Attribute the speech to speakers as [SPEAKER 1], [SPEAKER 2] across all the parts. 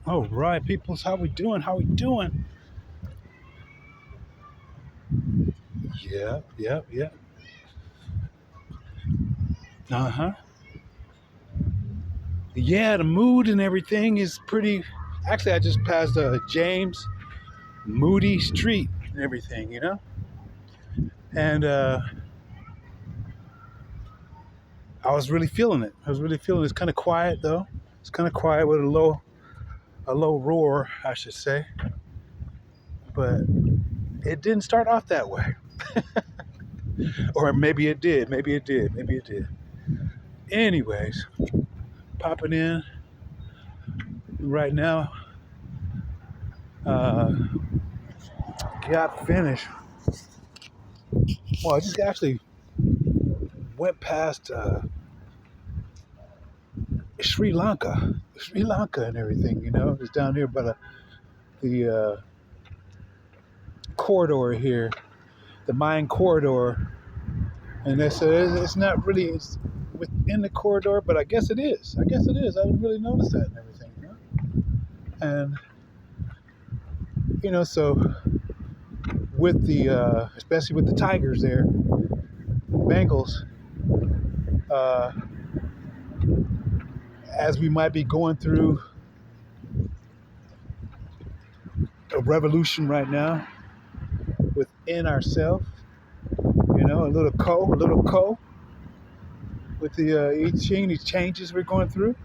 [SPEAKER 1] All right, peoples, how we doing? How we doing? Yeah, yeah, yeah. Uh huh. Yeah, the mood and everything is pretty. Actually, I just passed James Moody Street and everything, and I was really feeling it. I was really feeling it. It's kind of quiet though. It's kind of quiet with a low roar, I should say. But it didn't start off that way, or maybe it did. Maybe it did. Maybe it did. Anyways, popping in right now. Uh, got finished. Well, I just actually went past Sri Lanka, and everything. It's down here by the corridor here, the Mayan corridor, and it's not really it's within the corridor, but I guess it is. I guess it is. I didn't really notice that and everything. And so with the especially with the tigers there, Bengals, uh, as we might be going through a revolution right now within ourselves. A little co with the these changes we're going through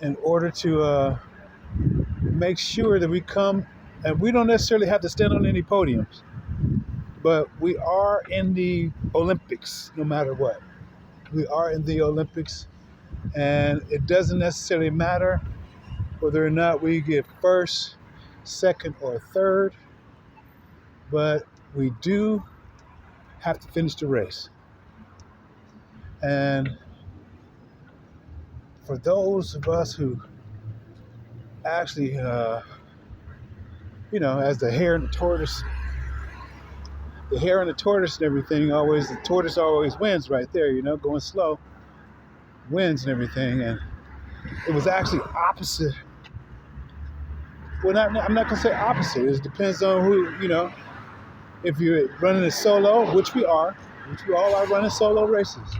[SPEAKER 1] in order to make sure that we come, and we don't necessarily have to stand on any podiums, but we are in the Olympics no matter what. We are in the Olympics, and it doesn't necessarily matter whether or not we get first, second, or third, but we do have to finish the race. And for those of us who actually, as the hare and the tortoise and everything, the tortoise always wins right there, going slow, wins and everything. And it was actually opposite. Well, I'm not going to say opposite. It depends on who, if you're running a solo, which we all are running solo races,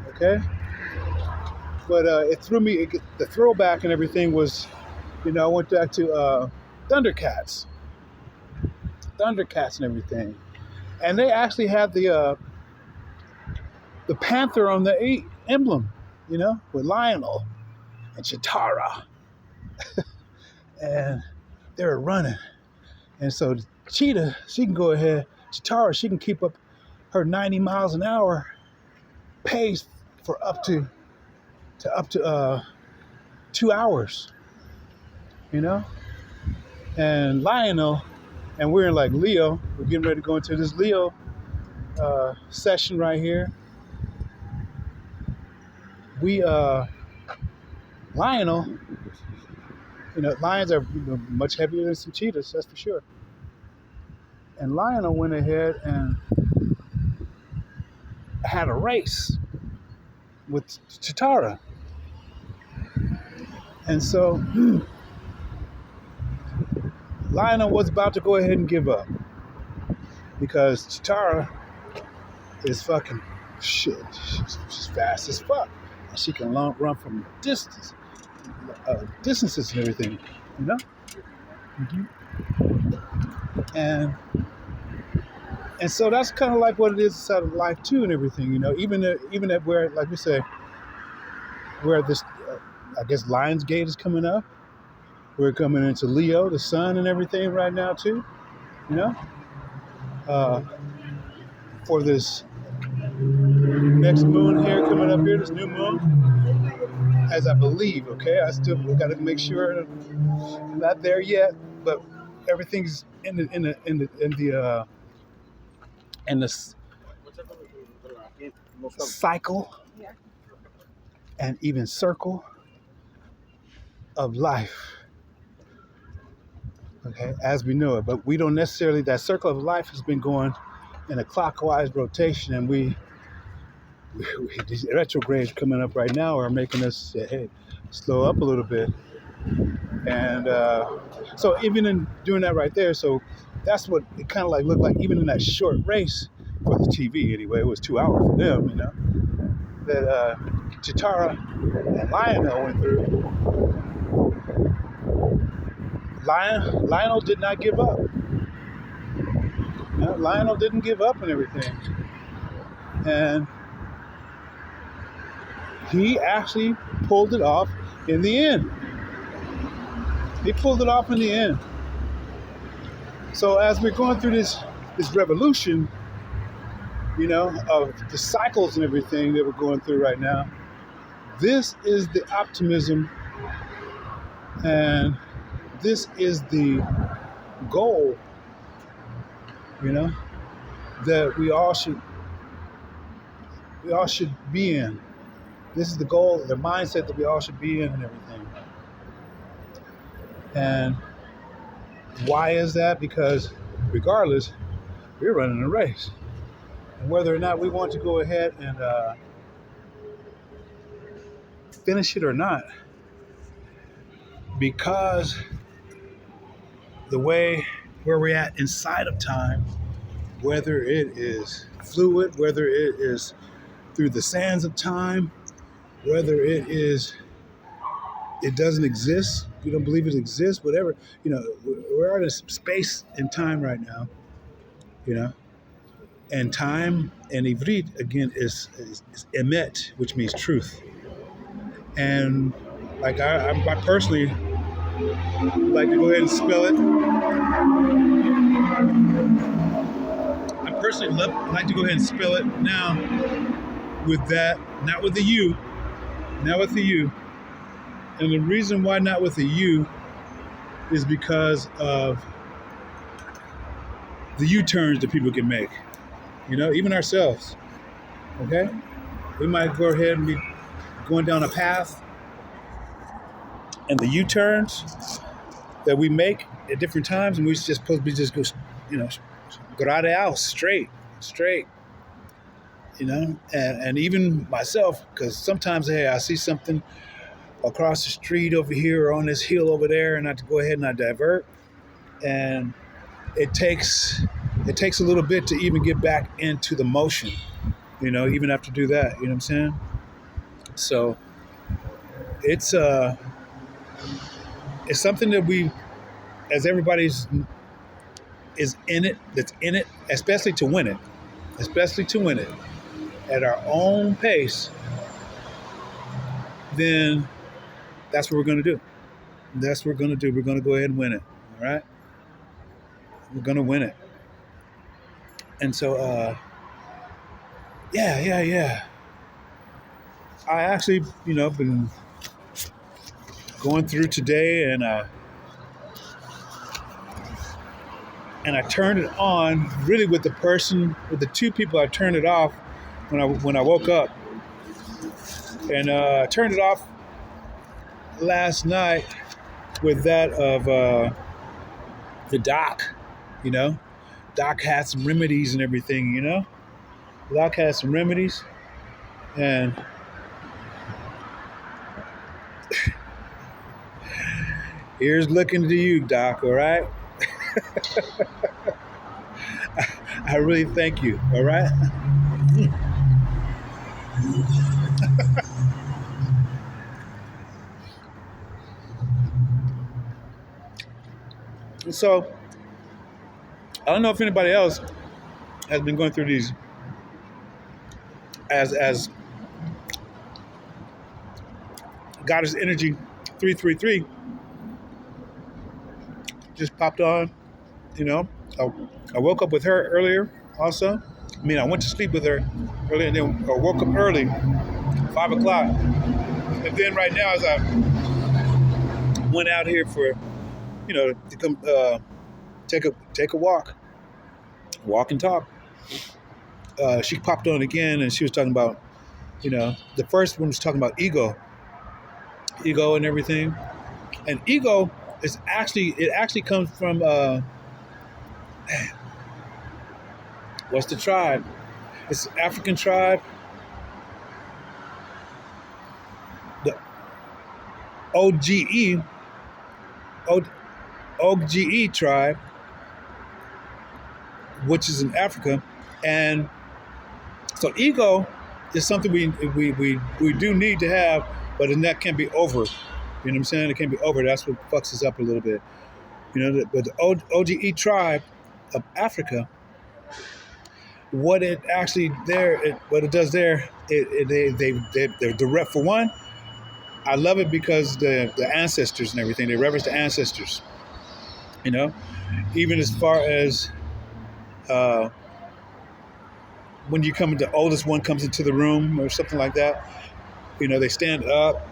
[SPEAKER 1] okay? But it threw me, the throwback and everything was, I went back to Thundercats and everything. And they actually had the panther on the emblem, with Lionel and Chitara. And they were running. And so Cheetah, she can go ahead. Chitara, she can keep up her 90 miles an hour pace for up to 2 hours, And Lionel, and we're in like Leo. We're getting ready to go into this Leo session right here. We Lionel, lions are much heavier than some cheetahs, that's for sure. And Lionel went ahead and had a race with Chitara. And so Lionel was about to go ahead and give up because Chitara is fucking shit. She's fast as fuck. And she can run from distances and everything, Mm-hmm. And so that's kind of like what it is inside of life too, and everything, Even at where, like we say, where this, I guess, Lionsgate is coming up. We're coming into Leo, the sun, and everything right now too, For this next moon here coming up here, this new moon, as I believe. Okay, I still got to make sure I'm not there yet, but everything's in the cycle and even circle of life, okay, as we know it. But we don't necessarily, that circle of life has been going in a clockwise rotation, and we these retrogrades coming up right now are making us say, hey, slow up a little bit. And so even in doing that right there, so that's what it kind of like looked like, even in that short race for the TV anyway. It was 2 hours for them, that Chitara and Lionel went through. Lionel did not give up. Lionel didn't give up and everything. And he actually pulled it off in the end. He pulled it off in the end. So as we're going through this revolution, of the cycles and everything that we're going through right now, this is the optimism, and this is the goal, that we all should be in. This is the goal, the mindset that we all should be in and everything. And why is that? Because regardless, we're running a race. And whether or not we want to go ahead and finish it or not, because the way where we're at inside of time, whether it is fluid, whether it is through the sands of time, whether it doesn't exist, we don't believe it exists, whatever, we're in a space and time right now, and time in Ivrit, again, is emet, which means truth. And like I personally like to go ahead and spell it. I personally like to go ahead and spell it now with that, not with the U, not with the U. And the reason why not with the U is because of the U-turns that people can make. Even ourselves. Okay? We might go ahead and be going down a path, and the U-turns that we make at different times, and we're just supposed to be just go, geradeaus, straight, and even myself, because sometimes, hey, I see something across the street over here or on this hill over there, and I have to go ahead and I divert, and it takes a little bit to even get back into the motion, even have to do that, you know what I'm saying? So it's something that we, as everybody's is in it, that's in it, especially to win it at our own pace, then that's what we're going to do. That's what we're going to do. We're going to go ahead and win it. All right? We're going to win it. And so, yeah. I actually, been going through today, and I turned it on really with the two people. I turned it off when I woke up, and I turned it off last night with that of the doc. Doc had some remedies and everything. Doc has some remedies, and here's looking to you, Doc. All right. I really thank you. All right. So I don't know if anybody else has been going through these as Goddess Energy 333 just popped on. I woke up with her earlier also. I went to sleep with her earlier, and then I woke up early, 5 o'clock. And then right now, as I went out here for, to come take a walk and talk, she popped on again, and she was talking about, the first one was talking about ego and everything. And ego is actually comes from, what's the tribe? It's an African tribe, OGE, O- OGE tribe, which is in Africa, and so ego is something we do need to have, but then that can be over. You know what I'm saying? It can be over. That's what fucks us up a little bit. But the OGE tribe of Africa, what it actually what it does there, they're direct. For one, I love it because the ancestors and everything, they reverence the ancestors. You know, even as far as uh, when you come, the oldest one comes into the room or something like that. They stand up.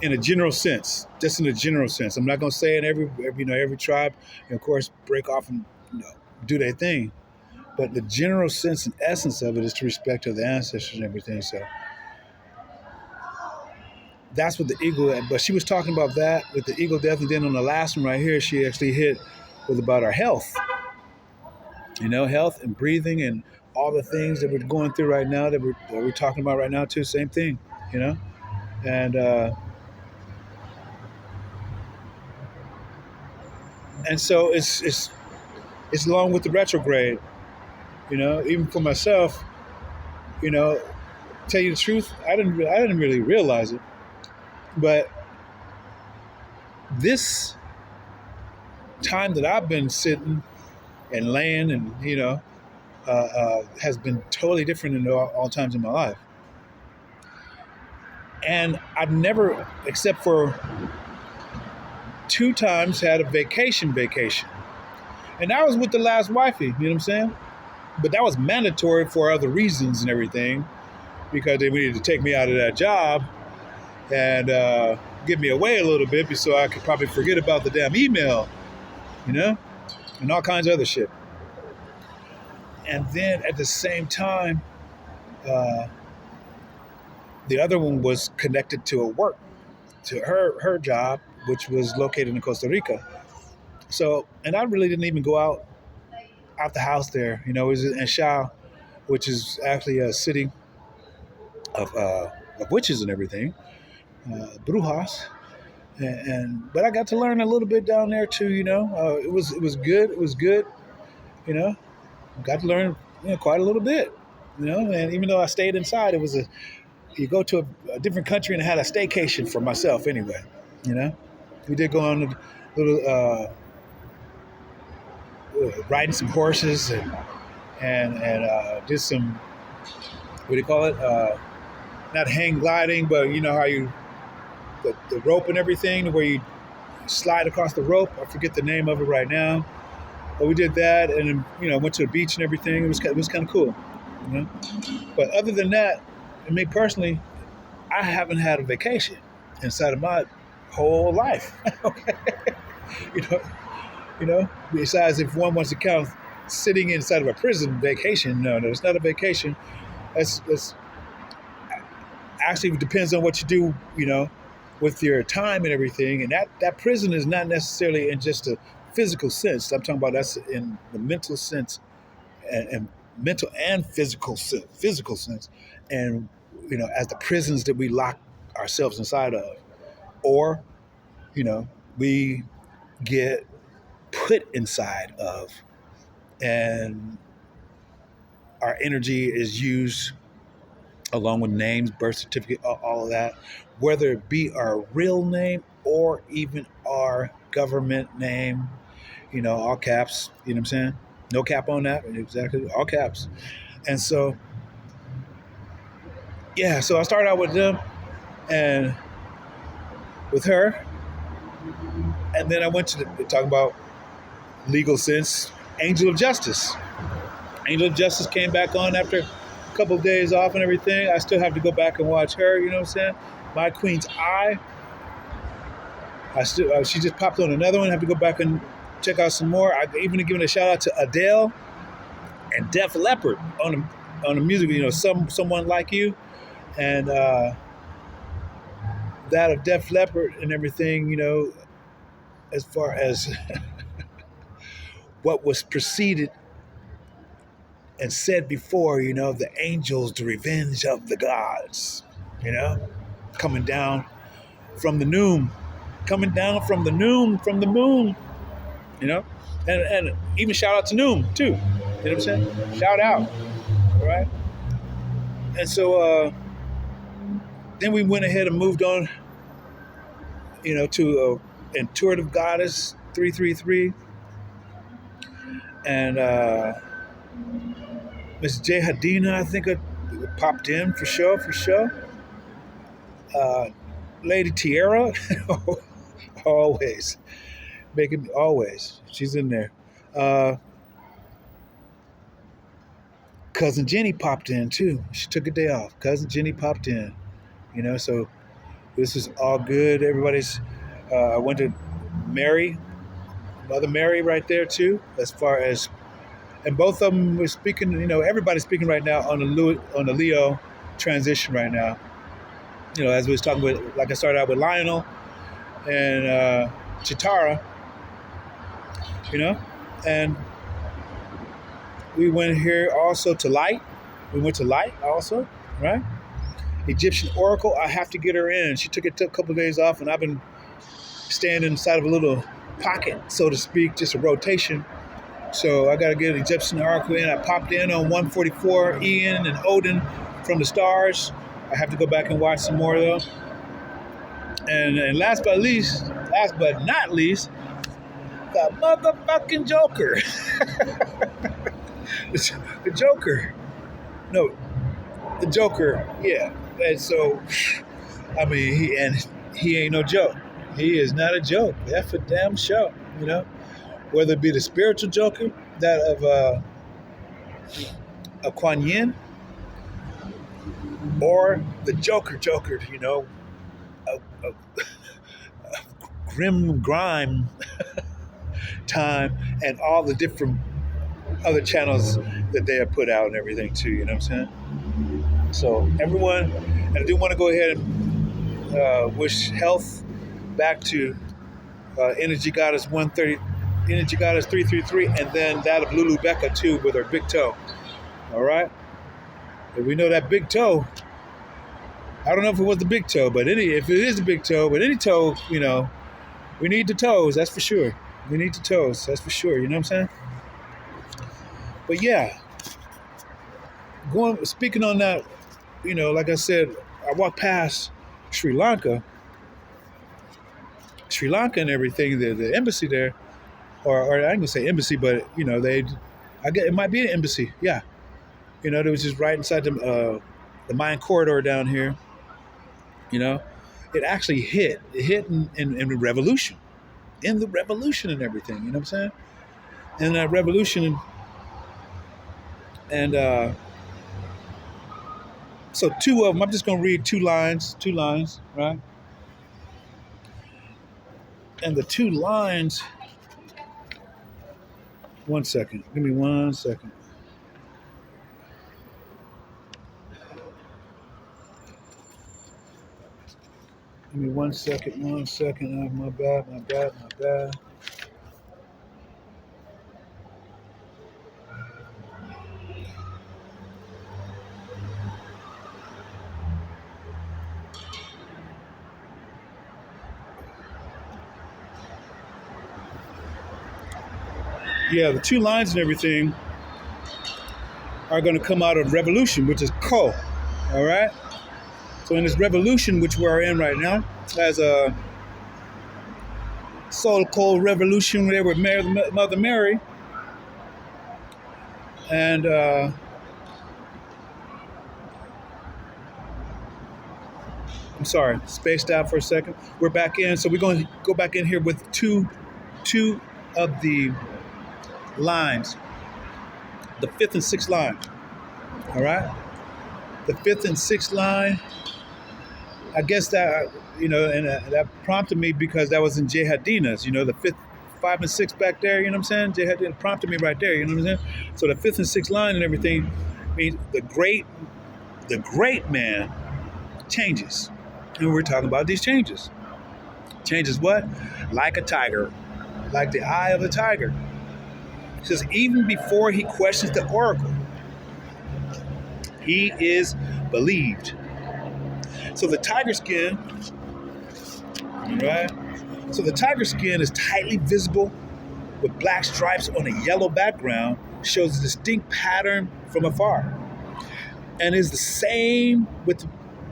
[SPEAKER 1] In a general sense, just in a general sense. I'm not gonna say in every tribe, of course, break off and do their thing. But the general sense and essence of it is to respect to the ancestors and everything. So that's what the eagle. But she was talking about that with the eagle death, and then on the last one right here, she actually hit was about our health. Health and breathing and all the things that we're going through right now that we're talking about right now too. Same thing. You know, and so it's along with the retrograde. Even for myself, you know, tell you the truth, I didn't really realize it, but this time that I've been sitting and laying and has been totally different than all times in my life. And I've never, except for 2 times, had a vacation, and that was with the last wifey. You know what I'm saying? But that was mandatory for other reasons and everything, because they needed to take me out of that job and get me away a little bit so I could probably forget about the damn email, and all kinds of other shit. And then at the same time, uh, the other one was connected to her job, which was located in Costa Rica. So, and I really didn't even go out the house there. It was in Shao, which is actually a city of witches and everything, brujas. But I got to learn a little bit down there too. It was good. It was good. You know, got to learn quite a little bit. And even though I stayed inside, it was you go to a different country, and I had a staycation for myself anyway. You know, we did go on a little riding some horses and did some, what do you call it? Not hang gliding, but you know how the rope and everything, where you slide across the rope. I forget the name of it right now. But we did that, and then, went to the beach and everything. It was kind of cool. But other than that, me personally, I haven't had a vacation inside of my whole life. Okay, you know, Besides, if one wants to count sitting inside of a prison vacation, no, it's not a vacation. That's actually depends on what you do. With your time and everything, and that prison is not necessarily in just a physical sense. I'm talking about that's in the mental sense, and mental and physical sense, and as the prisons that we lock ourselves inside of, or we get put inside of, and our energy is used along with names, birth certificate, all of that, whether it be our real name or even our government name, all caps, you know what I'm saying? No cap on that, exactly, all caps. And so, yeah, so I started out with them and with her, and then I went to talk about legal sense, Angel of Justice. Angel of Justice came back on after a couple of days off and everything. I still have to go back and watch her, you know what I'm saying? My Queen's Eye. She just popped on another one. I have to go back and check out some more. I even giving a shout out to Adele and Def Leppard on the music. Someone Like You, and that of Def Leppard and everything. As far as what was preceded and said before. The angels, the revenge of the gods. Coming down from the noon, coming down from the noon, from the moon, you know, and even shout out to Noom too. You know what I'm saying? Shout out, all right? And so then we went ahead and moved on, to Intuitive Goddess 333, and Miss J Hadina, I think, popped in for sure, for sure. Lady Tierra, always making always. She's in there. Cousin Jenny popped in too. She took a day off. Cousin Jenny popped in. So this is all good. Everybody's. I went to Mary, Mother Mary, right there too. As far as, and both of them were speaking. Everybody's speaking right now on the Leo transition right now. As we was talking with, like I started out with Lionel and Chitara. And we went here also to Light. We went to Light also, right? Egyptian Oracle, I have to get her in. She took a couple of days off, and I've been standing inside of a little pocket, so to speak, just a rotation. So I got to get Egyptian Oracle in. I popped in on 144, Ian and Odin from the stars. I have to go back and watch some more, though. And last but not least, the motherfucking Joker. The Joker. No, the Joker, yeah. And so, I mean, he ain't no joke. He is not a joke. That's a damn show, Whether it be the spiritual Joker, that of Kuan Yin, or the Joker, of grim grime time, and all the different other channels that they have put out and everything too, you know what I'm saying? So everyone, and I do want to go ahead and wish health back to Energy Goddess 130, Energy Goddess 333, and then that of Lulu Becca too with her big toe. All right? If we know that big toe, I don't know if it was the big toe, but if it is the big toe, but any toe, we need the toes, that's for sure. We need the toes, that's for sure, you know what I'm saying? But yeah, speaking on that, like I said, I walked past Sri Lanka and everything, the embassy there, or I ain't gonna say embassy, but it might be an embassy, yeah. It was just right inside the Mayan corridor down here. It actually hit in the revolution, and everything. You know what I'm saying? In that revolution, and so two of them. I'm just gonna read two lines, right? And the two lines. One second. Give me 1 second. Give me 1 second. Oh, my bad. Yeah, the two lines and everything are going to come out of revolution, which is Ko. All right? So in this revolution, which we're in right now, as a soul cold revolution there with Mother Mary, and I'm sorry, spaced out for a second. We're back in, so we're going to go back in here with two of the lines, the fifth and sixth line. All right, the fifth and sixth line. I guess that and that prompted me because that was in J Hadina's. The fifth, 5 and 6 back there. You know what I'm saying? J Hadina prompted me right there. You know what I'm saying? So the fifth and sixth line and everything means the great man changes, and we're talking about these changes. Changes what? Like a tiger, like the eye of a tiger. It says even before he questions the oracle, he is believed. So the tiger skin right? So the tiger skin is tightly visible with black stripes on a yellow background, shows a distinct pattern from afar, and it is the same with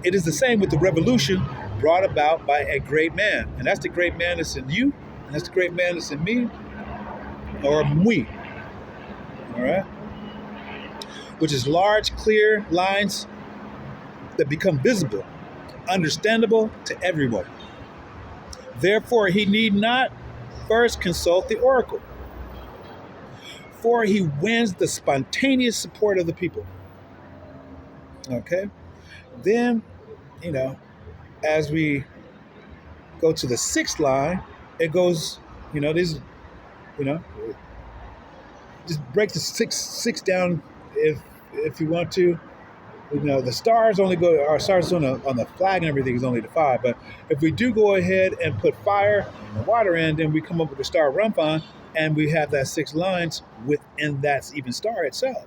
[SPEAKER 1] the revolution brought about by a great man, and that's the great man that's in you, and that's the great man that's in me, or we, all right? Which is large, clear lines that become visible, understandable to everyone. Therefore, he need not first consult the oracle, for he wins the spontaneous support of the people. Okay? Then, you know, as we go to the sixth line, it goes, these, you know, just break the six down if you want to. The stars only go. Our stars on the flag and everything is only the 5. But if we do go ahead and put fire and water in, then we come up with the star Rumpon, and we have that 6 lines within that even star itself.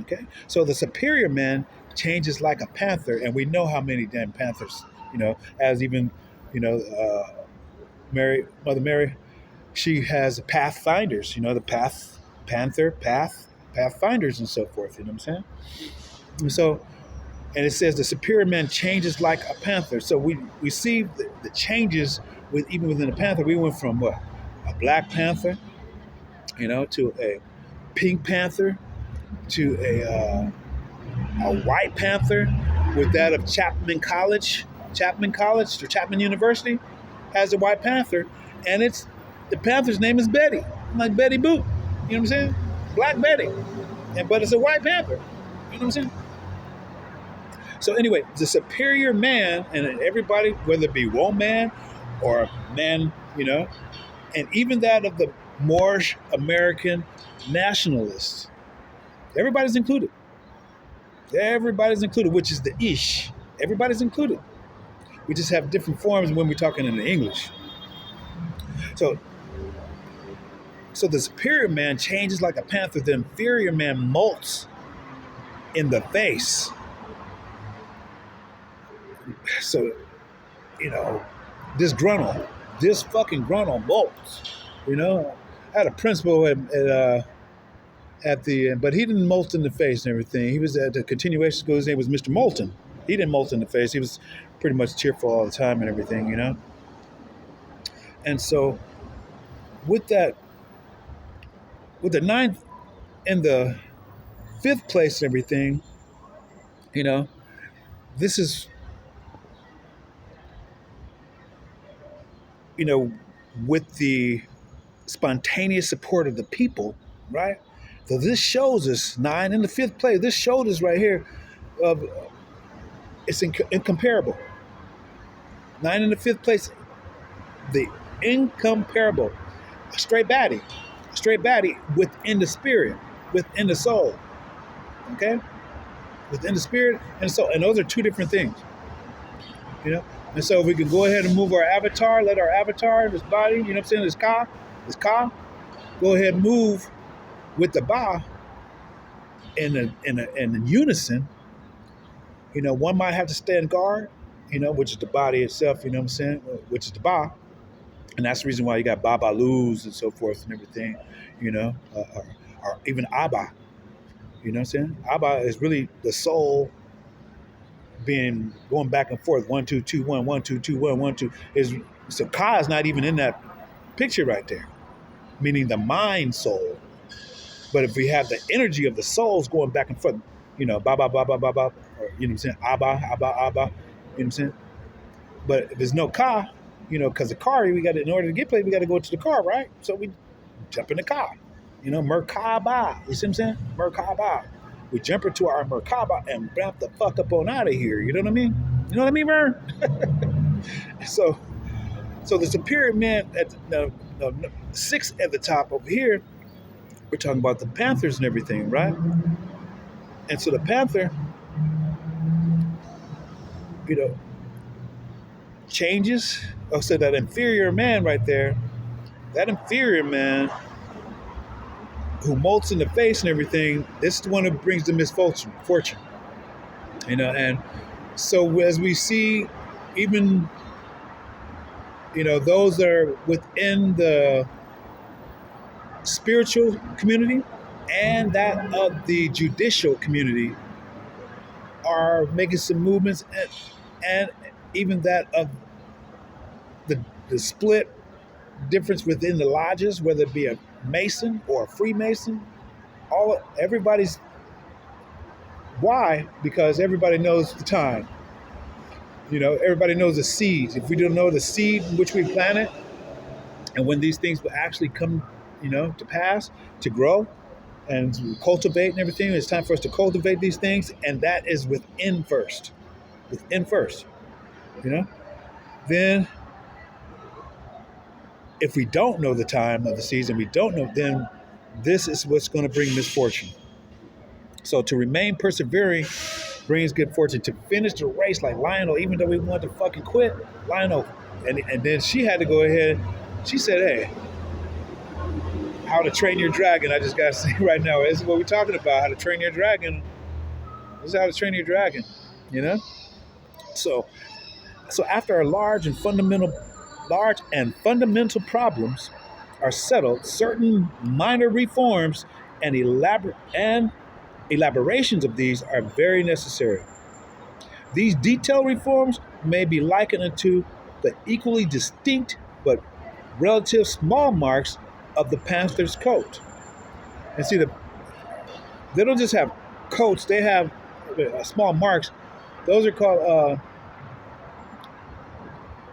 [SPEAKER 1] Okay, so the superior man changes like a panther, and we know how many damn panthers. As even, Mother Mary, she has pathfinders. The pathfinders, and so forth. You know what I'm saying? And so. And it says the superior man changes like a panther. So we see the changes even within the panther. We went from what? A black panther, to a pink panther, to a white panther, with that of Chapman College or Chapman University has a white panther, and the panther's name is Betty, like Betty Boop. You know what I'm saying? Black Betty, but it's a white panther. You know what I'm saying? So anyway, the superior man, and everybody, whether it be woman or man, and even that of the Moorish American nationalists, everybody's included. Everybody's included, which is the ish. Everybody's included. We just have different forms when we're talking in the English. So the superior man changes like a panther. The inferior man molts in the face. So, this fucking gruntle bolts. I had a principal at the, but he didn't molt in the face and everything. He was at the continuation school. His name was Mr. Moulton. He didn't molt in the face. He was pretty much cheerful all the time and everything, And so, with the 9th and the 5th place and everything, this is. With the spontaneous support of the people, right? So this shows us 9 in the 5th place. This showed us right here it's incomparable. 9 in the 5th place, the incomparable, a straight baddie within the spirit, within the soul, okay? Within the spirit and soul, and those are 2 different things, And so if we can go ahead and move our avatar, let our avatar, this body, this ka, go ahead and move with the ba in unison. One might have to stand guard, which is the body itself, which is the ba. And that's the reason why you got babalus and so forth and everything, or even Abba. You know what I'm saying? Abba is really the soul going back and forth, 1 2 2 1 1 2 2 1 1 2 so Ka is not even in that picture right there, meaning the mind soul. But if we have the energy of the souls going back and forth, ba ba ba ba ba ba, or what I'm saying, Abba Abba Abba, what I'm saying. But if there's no Ka, because the car, in order to get played, we got to go to the car, right? So we jump in the car, Merkaba. You see what I'm saying? Merkaba. We jump into our Merkaba and bounce the fuck up on out of here. You know what I mean? You know what I mean, Vern? So the superior man at the 6th at the top over here, we're talking about the panthers and everything, right? And so the panther, changes. Oh, so that inferior man right there, that inferior man who molts in the face and everything, this is the one who brings the misfortune. And so as we see, even those that are within the spiritual community and that of the judicial community are making some movements, and even that of the, the split difference within the lodges, whether it be a Mason or a Freemason. Everybody's why? Because everybody knows the time. Everybody knows the seeds. If we don't know the seed in which we planted, and when these things will actually come, to pass, to grow, and to cultivate and everything, it's time for us to cultivate these things, and that is within first. Within first, you know. Then, if we don't know the time of the season, we don't know, then this is what's going to bring misfortune. So to remain persevering brings good fortune. To finish the race like Lionel, even though we wanted to fucking quit, Lionel, and then she had to go ahead. She said, "Hey, how to train your dragon." I just got to say right now, this is what we're talking about. How to train your dragon. This is how to train your dragon. So after our large and fundamental problems are settled, certain minor reforms and elaborations of these are very necessary. These detailed reforms may be likened to the equally distinct but relative small marks of the panther's coat. And see, they don't just have coats; they have small marks. Those are called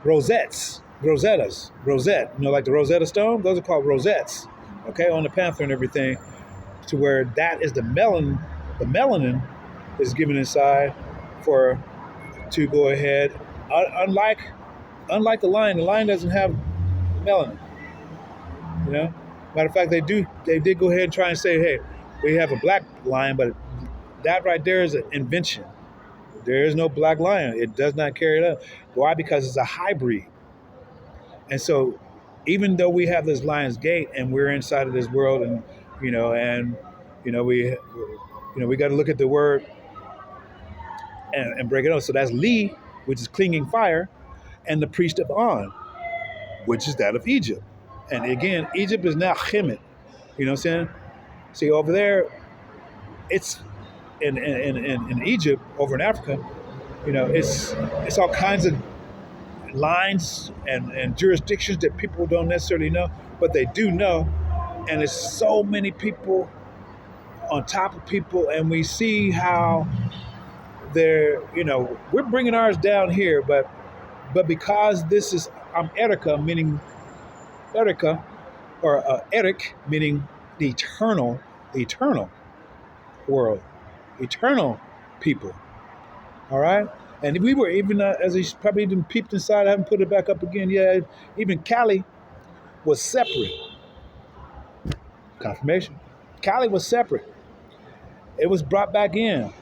[SPEAKER 1] rosettas. Rosette. Like the Rosetta Stone. Those are called rosettes. Okay, on the panther and everything, to where that is the melanin. The melanin is given inside to go ahead. Unlike the lion doesn't have melanin. Matter of fact, they did go ahead and try and say, hey, we have a black lion, but that right there is an invention. There is no black lion. It does not carry it out. Why? Because it's a hybrid. And so, even though we have this lion's gate and we're inside of this world, and we got to look at the word and break it up. So that's Li, which is clinging fire, and the priest of On, which is that of Egypt. And again, Egypt is now Kemet. You know what I'm saying? See, over there, it's in Egypt, over in Africa, it's all kinds of lines and jurisdictions that people don't necessarily know, but they do know. And it's so many people on top of people, and we see how we're bringing ours down here, but because this is, I'm Erica, meaning Erica, or Eric, meaning the eternal world, eternal people. All right? And we were even, as he probably even peeped inside, I haven't put it back up again. Yeah, even Cali was separate. Confirmation. Cali was separate. It was brought back in.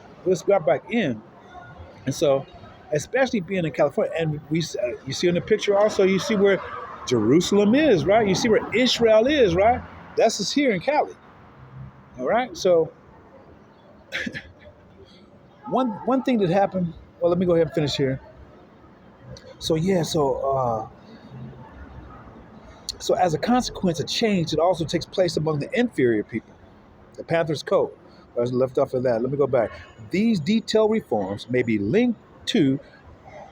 [SPEAKER 1] And so, especially being in California, and you see in the picture also, you see where Jerusalem is, right? You see where Israel is, right? That's just here in Cali. All right? So, one thing that happened, well, let me go ahead and finish here. So as a consequence of change, it also takes place among the inferior people. The panther's coat. I was left off of that. Let me go back. These detailed reforms may be linked to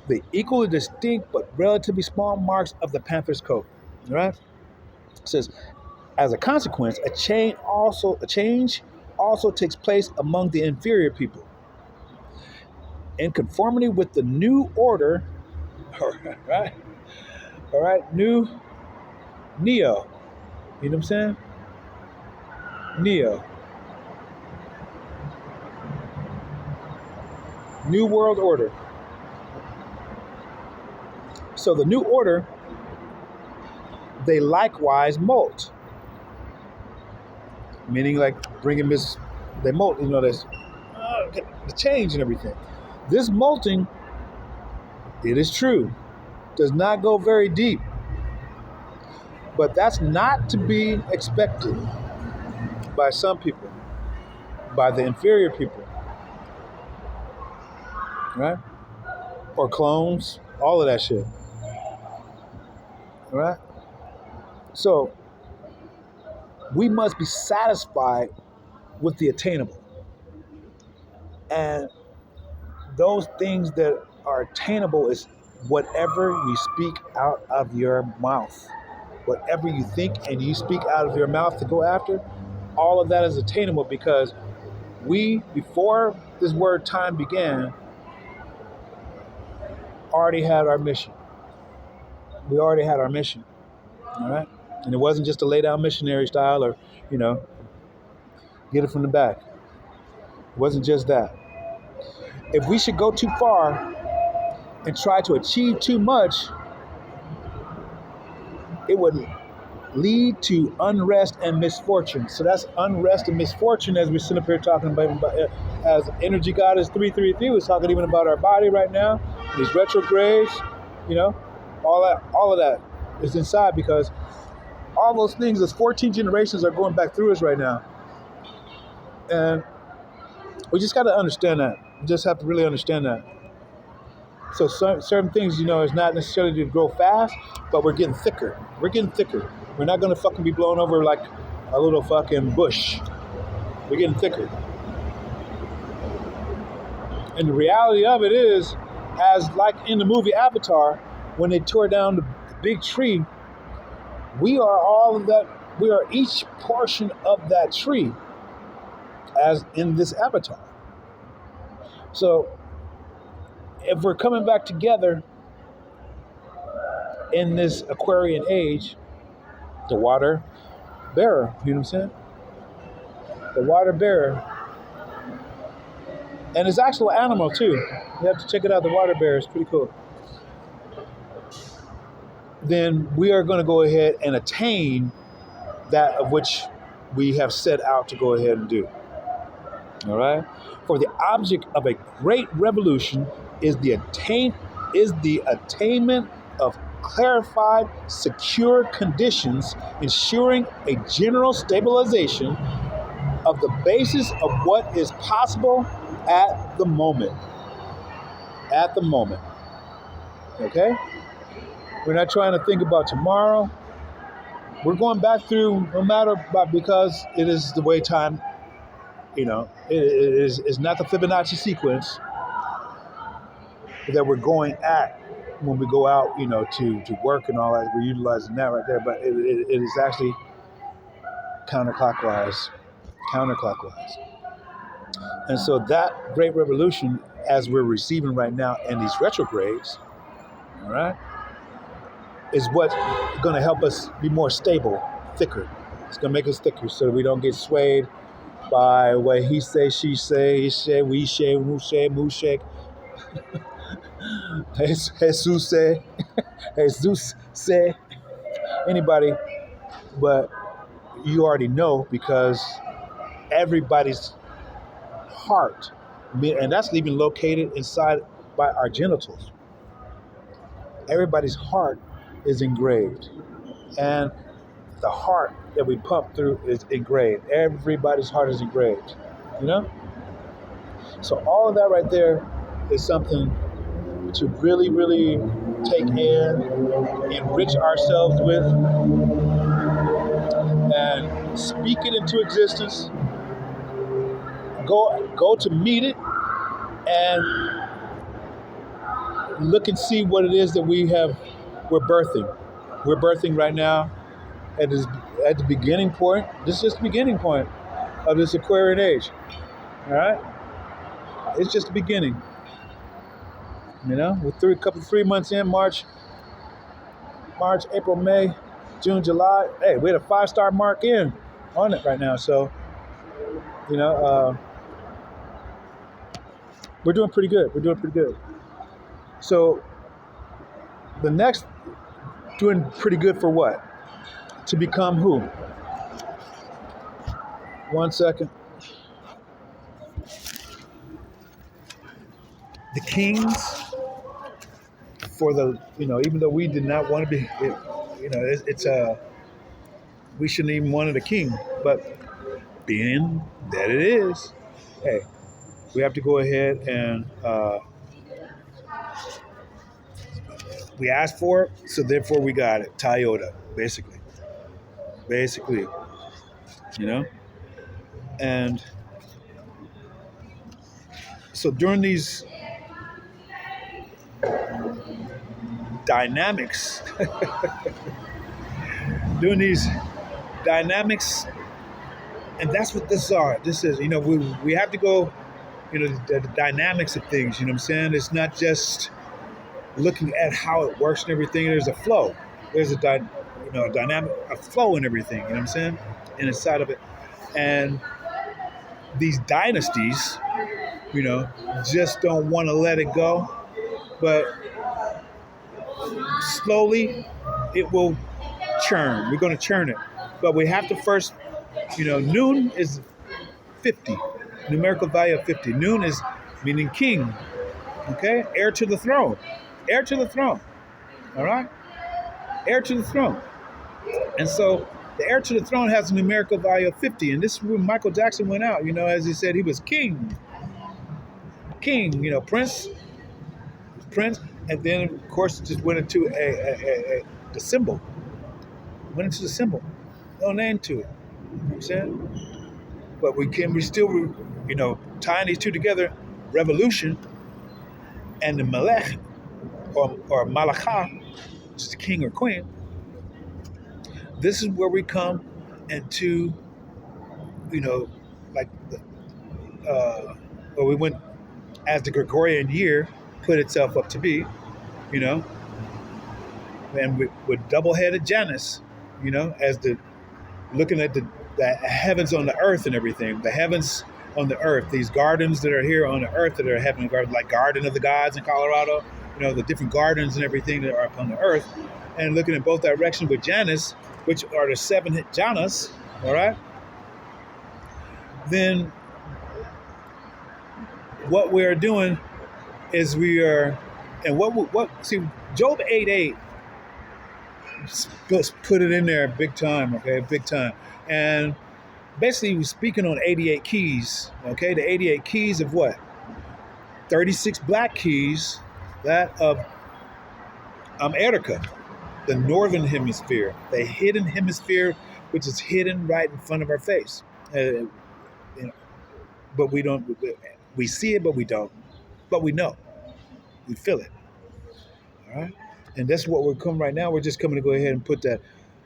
[SPEAKER 1] the equally distinct but relatively small marks of the panther's coat. All right? It says, as a consequence, a change also takes place among the inferior people. In conformity with the new order, all right, Neo. You know what I'm saying? Neo. New World Order. So the new order, they likewise molt. Meaning like bringing they molt, there's the change and everything. This molting, it is true, does not go very deep. But that's not to be expected by some people, by the inferior people, right? Or clones, all of that shit. All right. So we must be satisfied with the attainable, and those things that are attainable is whatever you speak out of your mouth. Whatever you think and you speak out of your mouth to go after, all of that is attainable because we, before this word time began, already had our mission. We already had our mission, all right? And it wasn't just a lay down missionary style or, you know, get it from the back. It wasn't just that. If we should go too far and try to achieve too much, it would lead to unrest and misfortune. So that's unrest and misfortune as we sit up here talking about as energy goddess 333 was talking even about our body right now, these retrogrades, you know, all of that is inside because all those things, those 14 generations are going back through us right now. And we just got to understand that. We just have to really understand that. So certain things, you know, is not necessarily to grow fast, but we're getting thicker. We're getting thicker. We're not going to fucking be blown over like a little fucking bush. We're getting thicker. And the reality of it is, as like in the movie Avatar, when they tore down the big tree, we are all of that. We are each portion of that tree, as in this avatar. So if we're coming back together in this Aquarian age, the water bearer, you know what I'm saying? The water bearer. And it's actual animal too. You have to check it out, the water bearer. It's pretty cool. Then we are going to go ahead and attain that of which we have set out to go ahead and do. All right? For the object of a great revolution is the attainment of clarified, secure conditions, ensuring a general stabilization of the basis of what is possible at the moment. At the moment. Okay? We're not trying to think about tomorrow. We're going back through no matter what, because it is the way time, you know, it's not the Fibonacci sequence that we're going at when we go out, you know, to work and all that. We're utilizing that right there, but it is actually counterclockwise. And so that great revolution, as we're receiving right now in these retrogrades, all right, is what's going to help us be more stable, thicker. It's going to make us thicker so that we don't get swayed by what he say, she say, he say, we say, who say, moo shake, Jesus say, Jesus say, anybody, but you already know because everybody's heart, and that's even located inside by our genitals. Everybody's heart is engraved, and the heart that we pump through is engraved. Everybody's heart is engraved, you know? So all of that right there is something to really, really take in, enrich ourselves with, and speak it into existence. Go to meet it and look and see what it is that we're birthing. We're birthing right now at the beginning point. This is just the beginning point of this Aquarian age. All right? It's just the beginning. You know, we're 3 months in, March, April, May, June, July. Hey, we had a 5-star mark in on it right now. So, you know, we're doing pretty good. So the next, doing pretty good for what? To become who? 1 second. The kings for the, you know, even though we did not want to be, you know, we shouldn't even wanted a king, but being that it is, hey, we have to go ahead and We asked for it, so therefore we got it. Toyota, basically. Basically, you know? And so during these dynamics, doing these dynamics, and that's what this are. This is, we have to go, the dynamics of things, you know what I'm saying? It's not just looking at how it works and everything. There's a flow. There's a dynamic, a flow and everything, you know what I'm saying? And inside of it. And these dynasties, just don't want to let it go. But slowly it will churn. We're going to churn it. But we have to first, Noon is 50, numerical value of 50. Noon is meaning king, okay? Heir to the throne. Heir to the throne, all right? Heir to the throne. And so the heir to the throne has a numerical value of 50. And this is when Michael Jackson went out, as he said, he was king. King, prince. And then, of course, it just went into the symbol. Went into the symbol. No name to it. You know what I'm saying? But we still, tying these two together, revolution and the Melech or Malachah, which is the king or queen. This is where we come into, like, we went as the Gregorian year put itself up to be, and with double-headed Janus, as looking at the heavens on the earth and everything, the heavens on the earth, these gardens that are here on the earth that are heavenly gardens, like Garden of the Gods in Colorado, the different gardens and everything that are upon the earth, and looking in both directions with Janus, which are the seven Janus, all right? Then what we are doing is see, Job 8:8 put it in there big time, okay, big time. And basically he was speaking on 88 keys, okay, the 88 keys of what? 36 black keys, that of America, the northern hemisphere, the hidden hemisphere, which is hidden right in front of our face. But we see it, but we don't. But we know. We feel it. All right? And that's what we're coming right now. We're just coming to go ahead and put that,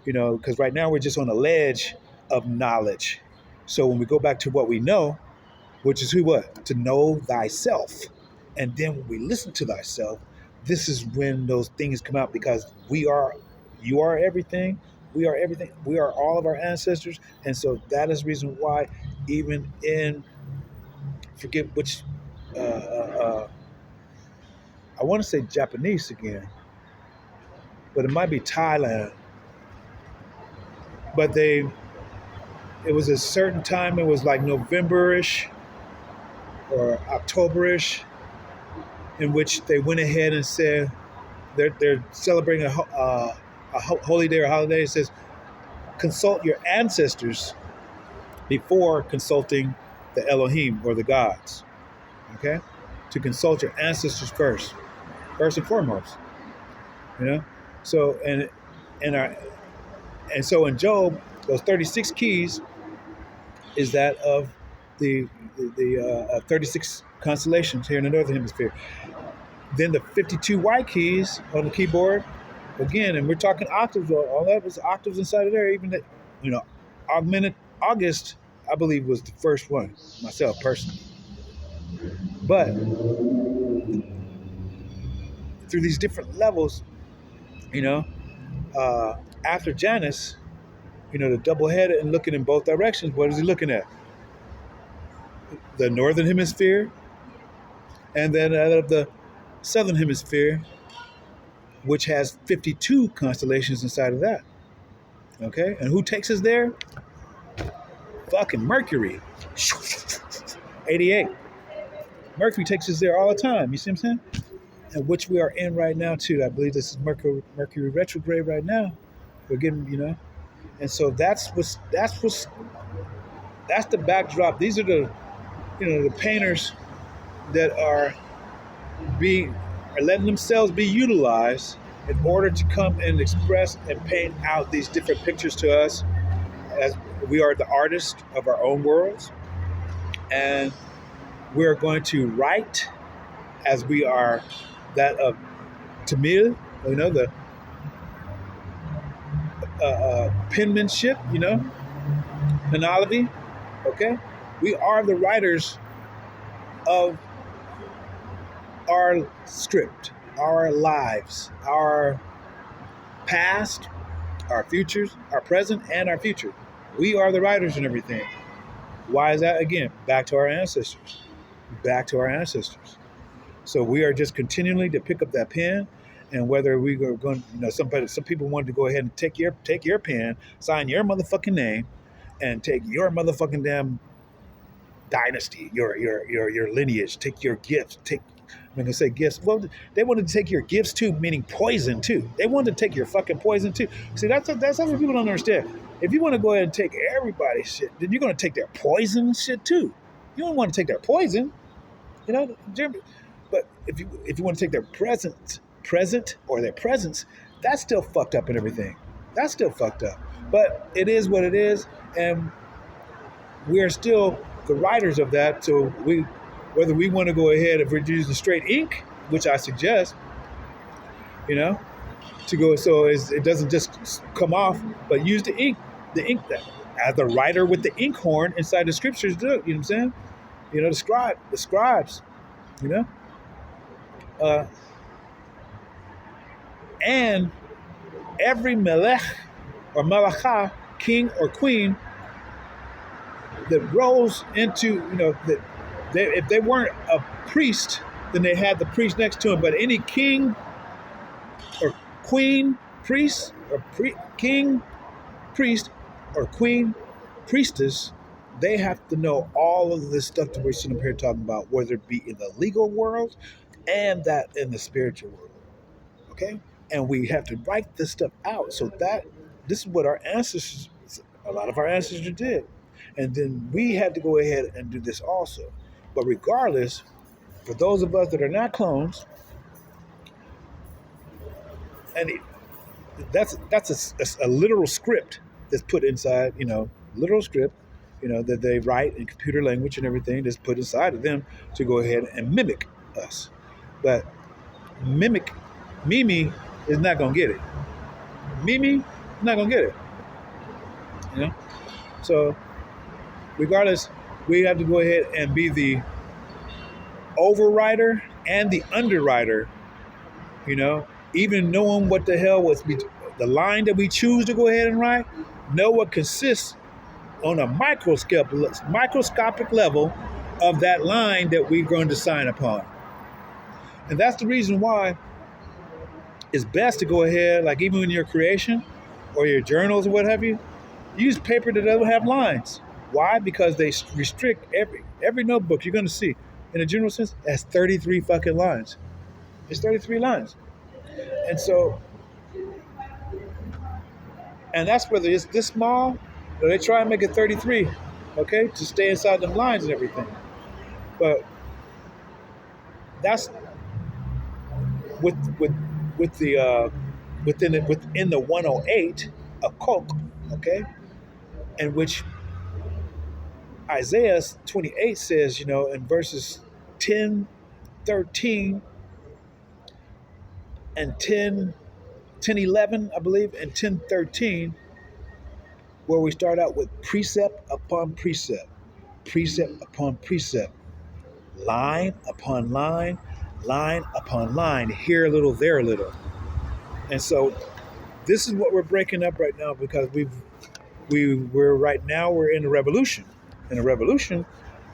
[SPEAKER 1] because right now we're just on a ledge of knowledge. So when we go back to what we know, which is what? To know thyself. And then when we listen to thyself, this is when those things come out, because you are everything. We are everything. We are all of our ancestors. And so that is the reason why even in, forget which, I want to say Japanese again, but it might be Thailand. But it was a certain time, it was like November-ish or October-ish, in which they went ahead and said they're celebrating a holy day or holiday. It says, consult your ancestors before consulting the Elohim or the gods, okay? To consult your ancestors first and foremost, So, and so in Job, those 36 keys is that of the 36 constellations here in the northern hemisphere. Then the 52 white keys on the keyboard, again, and we're talking octaves. All that was octaves inside of there. Even that, augmented August, I believe, was the first one myself personally. But through these different levels, after Janus, the double-headed and looking in both directions, what is he looking at? The northern hemisphere, and then out of the southern hemisphere, which has 52 constellations inside of that. Okay? And who takes us there? Fucking Mercury. 88. Mercury takes us there all the time. You see what I'm saying? And which we are in right now, too. I believe this is Mercury retrograde right now. We're getting, and so that's the backdrop. These are the painters that are letting themselves be utilized in order to come and express and paint out these different pictures to us, as we are the artists of our own worlds, and we're going to write as we are that of Tamil, the penmanship, Manalavi, okay? We are the writers of our script, our lives, our past, our futures, our present, and our future. We are the writers and everything. Why is that? Again, back to our ancestors. Back to our ancestors. So we are just continually to pick up that pen, and whether we are going, some people wanted to go ahead and take your pen, sign your motherfucking name, and take your motherfucking damn dynasty, your lineage, take your gifts, I'm gonna say gifts. Well, they wanted to take your gifts too, meaning poison too. They wanted to take your fucking poison too. See, that's something people don't understand. If you want to go ahead and take everybody's shit, then you're gonna take their poison shit too. You don't want to take their poison, But if you want to take their present or their presence, that's still fucked up and everything. That's still fucked up. But it is what it is, and we are still the writers of that. So whether we want to go ahead, if we're using straight ink, which I suggest, to go so it doesn't just come off, but use the ink that as the writer with the ink horn inside the scriptures do. You know what I'm saying? The scribes. And every melech or malacha, king or queen, that rose into, if they weren't a priest, then they had the priest next to him. But any king or queen priest or king priest or queen priestess, they have to know all of this stuff that we're sitting up here talking about, whether it be in the legal world and that in the spiritual world. Okay? And we have to write this stuff out. So this is what a lot of our ancestors did. And then we had to go ahead and do this also. But regardless, for those of us that are not clones, and that's a literal script that's put inside, literal script, that they write in computer language and everything that's put inside of them to go ahead and mimic us. But Mimi is not going to get it. Mimi is not going to get it. So regardless, we have to go ahead and be the overwriter and the underwriter, even knowing what the hell was the line that we choose to go ahead and write, know what consists on a microscopic level of that line that we're going to sign upon. And that's the reason why it's best to go ahead, like even in your creation or your journals or what have you, use paper that doesn't have lines. Why? Because they restrict every notebook you're going to see in a general sense has 33 fucking lines. It's 33 lines. And so, and that's whether it's this small or they try and make it 33, okay, to stay inside them lines and everything. But that's within the 108 of Coke, okay, in which Isaiah 28 says, in verses 10, 13, and 10, 11, I believe, and 10, 13, where we start out with precept upon precept upon precept, line upon line, line upon line, here a little, there a little. And so this is what we're breaking up right now, because we're right now we're in a revolution. And a revolution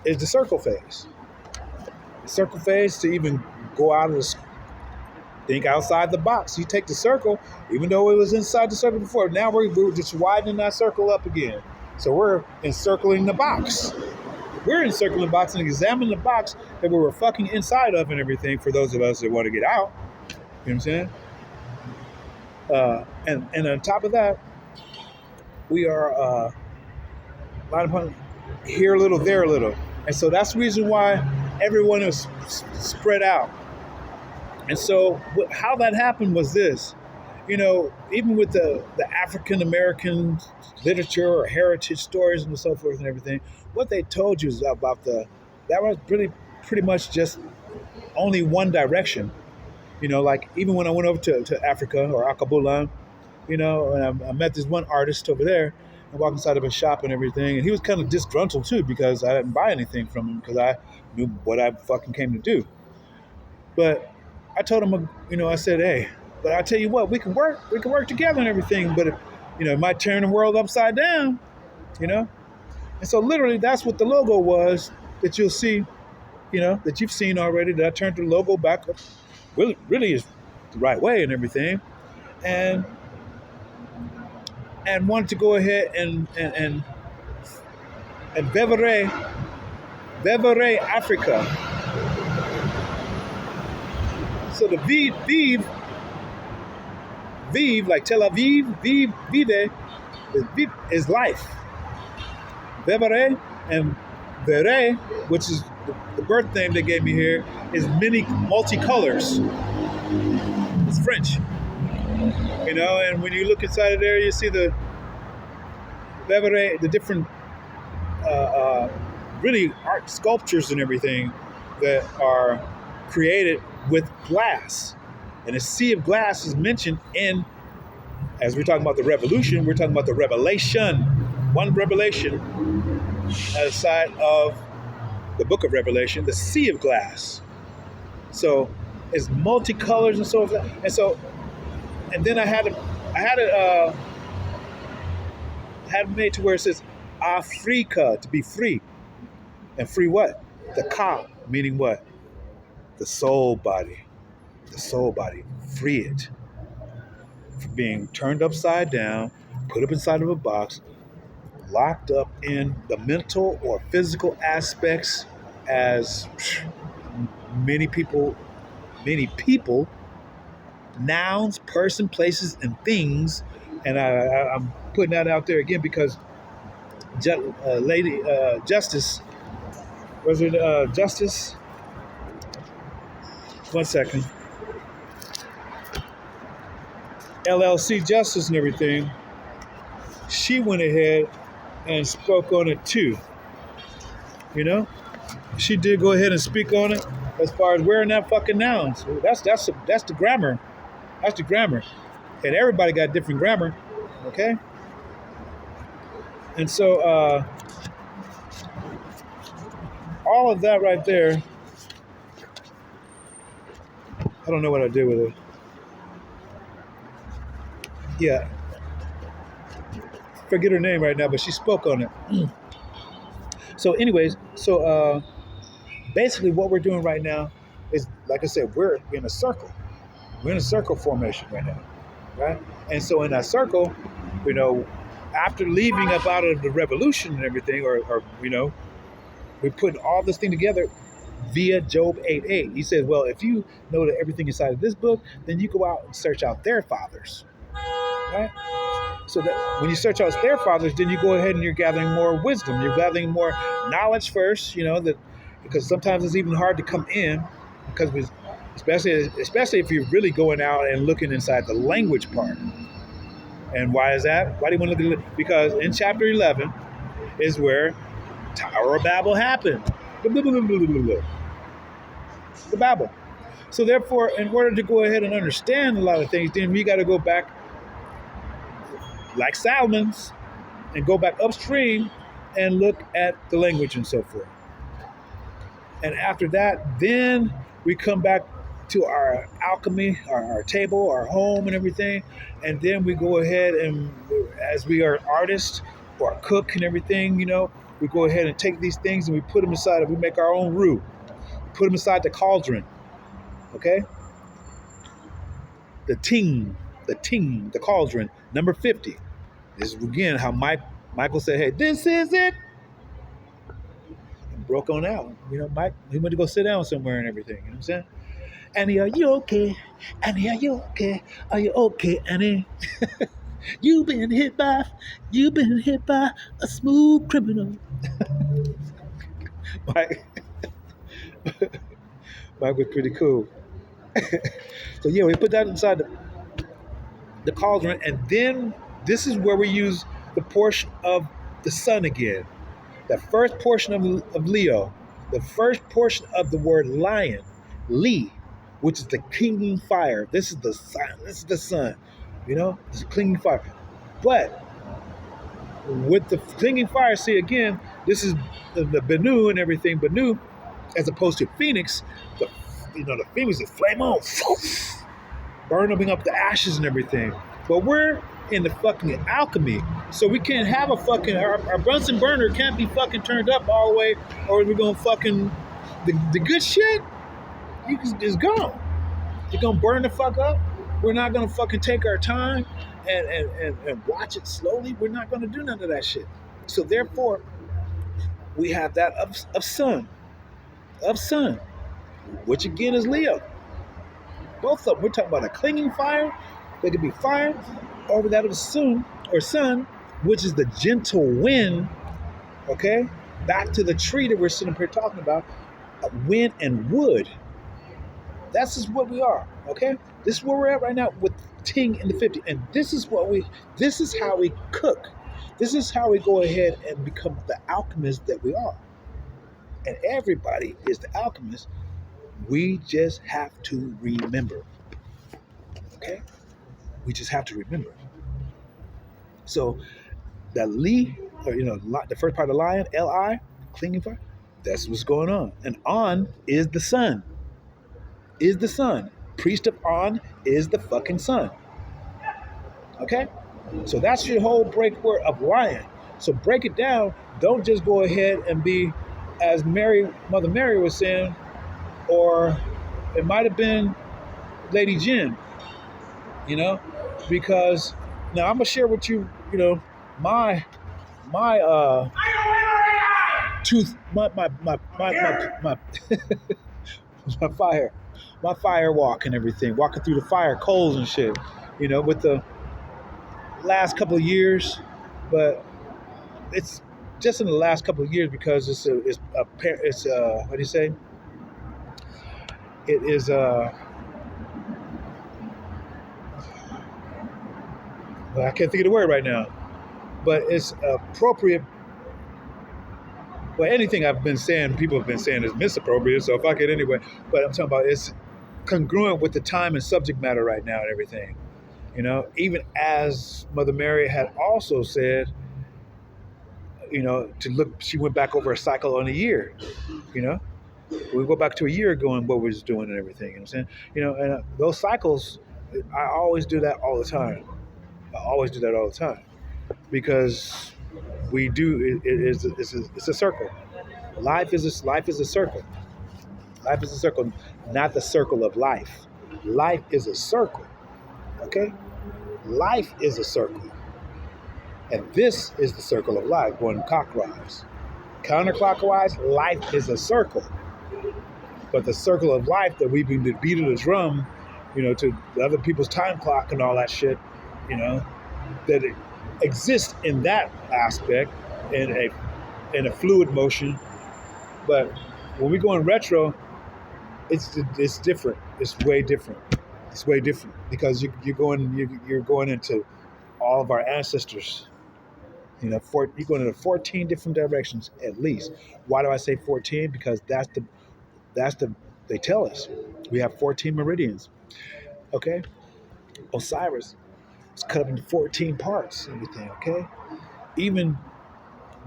[SPEAKER 1] is the circle phase. The circle phase to even go out of this, think outside the box. You take the circle, even though it was inside the circle before, now we're just widening that circle up again. So we're encircling the box. We're encircling the box and examining the box that we were fucking inside of and everything, for those of us that want to get out. You know what I'm saying? And on top of that, we are line upon here a little, there a little. And so that's the reason why everyone is spread out. And so how that happened was this. even with the African American literature or heritage stories and so forth and everything, what they told you is about that was really pretty much just only one direction. Like even when I went over to Africa or Akabulan, and I met this one artist over there. I walked inside of his shop and everything, and he was kind of disgruntled too because I didn't buy anything from him because I knew what I fucking came to do. But I told him, I said, hey, but I tell you what, we can work together and everything, but it might turn the world upside down, you know. And so literally, that's what the logo was that you'll see, that you've seen already. That I turned the logo back up, really is the right way and everything, and wanted to go ahead and VVha Africa. So the Vive, like Tel Aviv, Vive is life. VVha and Vere, which is the birth name they gave me here, is multicolors. It's French. And when you look inside of there, you see the VVha, the different really art sculptures and everything that are created with glass. And a sea of glass is mentioned as we're talking about the revolution, we're talking about the revelation. One revelation outside of the book of Revelation, the sea of glass. So it's multicolors and so forth. And then I had it made to where it says Africa, to be free. And free what? The ka, meaning what? The soul body. The soul body. Free it from being turned upside down, put up inside of a box, locked up in the mental or physical aspects as many people, nouns, person, places, and things. And I'm putting that out there again because Justice, was it Justice? One second. LLC Justice and everything, she went ahead and spoke on it too. She did go ahead and speak on it as far as wearing that fucking nouns. That's the grammar. That's the grammar. And everybody got different grammar, okay? And so all of that right there, I don't know what I did with it. Yeah. Forget her name right now, but she spoke on it. So anyways, basically what we're doing right now is, like I said, we're in a circle. We're in a circle formation right now, right? And so in that circle, after leaving up out of the revolution and everything, or we're putting all this thing together via Job 8:8. He says, well, if you know that everything inside of this book, then you go out and search out their fathers, right? So that when you search out their fathers, then you go ahead and you're gathering more wisdom. You're gathering more knowledge first, because sometimes it's even hard to come in because especially if you're really going out and looking inside the language part. And why is that? Why do you want to look at it? Because in chapter 11 is where Tower of Babel happened. The Babel. So therefore, in order to go ahead and understand a lot of things, then we got to go back like Salmon's and go back upstream and look at the language and so forth. And after that, then we come back to our alchemy, our table, our home and everything. And then we go ahead and, as we are artists or a cook and everything, we go ahead and take these things and we put them inside, we make our own roux. We put them inside the cauldron, okay? The cauldron, number 50. This is again how Michael said, hey, this is it. And broke on out. Mike, he went to go sit down somewhere and everything. You know what I'm saying? Annie, are you okay? Annie, are you okay? Are you okay, Annie? You've been hit by a smooth criminal. Mike was pretty cool. So yeah, we put that inside the cauldron, and then this is where we use the portion of the sun again. The first portion of Leo, the first portion of the word lion, Li, which is the clinging fire. This is the sun. This is the sun. It's clinging fire. But with the clinging fire, see again, this is the Benu and everything. Benu, as opposed to Phoenix, the Phoenix is flame on, burning up the ashes and everything. But we're in the fucking alchemy, so we can't have a fucking our Bunsen burner can't be fucking turned up all the way, or we're gonna fucking the good shit is gone. You're gonna burn the fuck up. We're not gonna fucking take our time and watch it slowly. We're not gonna do none of that shit. So therefore, we have that of sun, which again is Leo. Both of them. We're talking about a clinging fire. There could be fire over that of the sun, which is the gentle wind. Okay, back to the tree that we're sitting here talking about, wind and wood. That's just what we are. Okay, this is where we're at right now with Ting in the 50, and this is how we cook. This is how we go ahead and become the alchemist that we are. And everybody is the alchemist. We just have to remember. Okay? We just have to remember. So the Li, or the first part of the lion, Li, clinging fire, that's what's going on. And On is the sun. Is the sun. Priest of On is the fucking sun. Okay? So that's your whole break word of lion. So break it down. Don't just go ahead and be, as Mother Mary was saying, or it might have been Lady Jen, because now I'm gonna share with you, my tooth, my my fire walk and everything, walking through the fire coals and shit, with the last couple of years, but it's just in the last couple of years because it's what do you say? It is well, I can't think of the word right now, but it's appropriate. Well, anything I've been saying, people have been saying is misappropriate, so fuck it anyway. But I'm talking about it's congruent with the time and subject matter right now and everything. Even as Mother Mary had also said, to look, she went back over a cycle on a year, we go back to a year ago and what we was doing and everything, I'm saying? And those cycles, I always do that all the time. Because we do, it's a circle. Life is a circle. Life is a circle, not the circle of life. Life is a circle, okay? Life is a circle. And this is the circle of life, going clockwise. Counterclockwise, life is a circle. But the circle of life that we've been beating the drum, to the other people's time clock and all that shit, that it exists in that aspect in a fluid motion. But when we go in retro, it's different. It's way different. Because you're going into all of our ancestors. You're going into 14 different directions at least. Why do I say 14? Because they tell us we have 14 meridians. Okay? Osiris is cut up into 14 parts and everything, okay? Even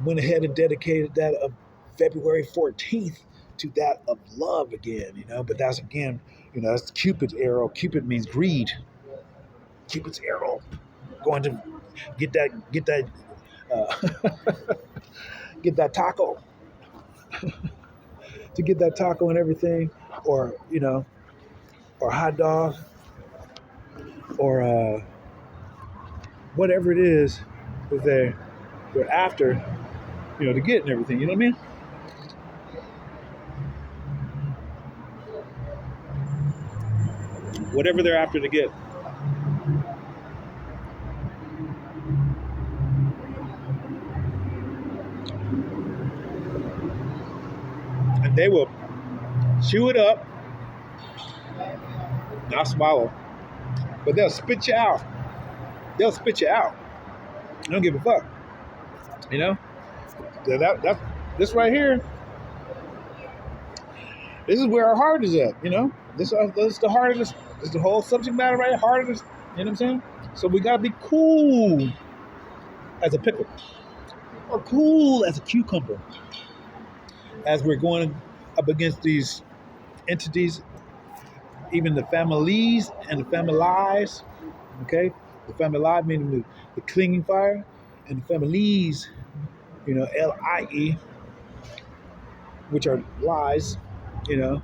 [SPEAKER 1] went ahead and dedicated that of February 14th to that of love again, but that's again, that's Cupid's arrow. Cupid means greed. Cupid's arrow. Going to get that get that taco. To get that taco and everything, or or hot dog, or whatever it is that they're after, to get and everything. You know what I mean? Whatever they're after to get. And they will chew it up, not swallow, but they'll spit you out. they'll spit you out. They don't give a fuck. You know, that this right here. This is where our heart is at. You know, this is the heart of this. This is the whole subject matter right. Heart of this. You know what I'm saying? So we gotta be cool as a pickle, or cool as a cucumber, as we're going up against these entities, even the families and the families. Okay, the family meaning the clinging fire, and the families, you know, LIE, which are lies, you know,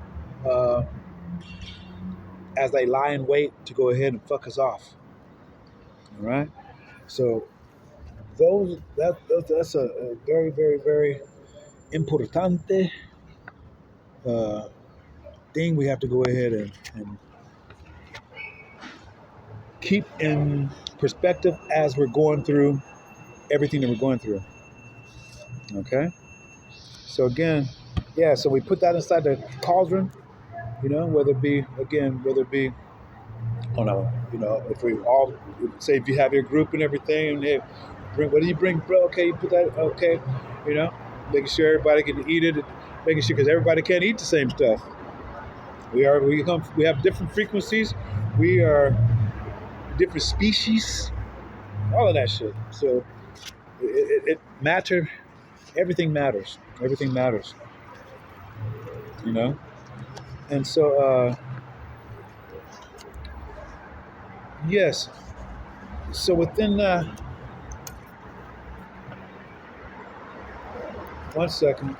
[SPEAKER 1] uh, as they lie in wait to go ahead and fuck us off. All right, so that's a very very very importante uh, thing we have to go ahead and keep in perspective as we're going through everything that we're going through. Okay, so again, yeah, so we put that inside the cauldron, you know, whether it be on a, you know, if we all say, if you have your group and everything, and hey, bring, what do you bring, bro? Okay, you put that, okay, you know, making sure everybody can eat it, making sure, because everybody can't eat the same stuff. We have different frequencies, we are different species, all of that shit. So it matter, everything matters, you know. And so yes, so within 1 second.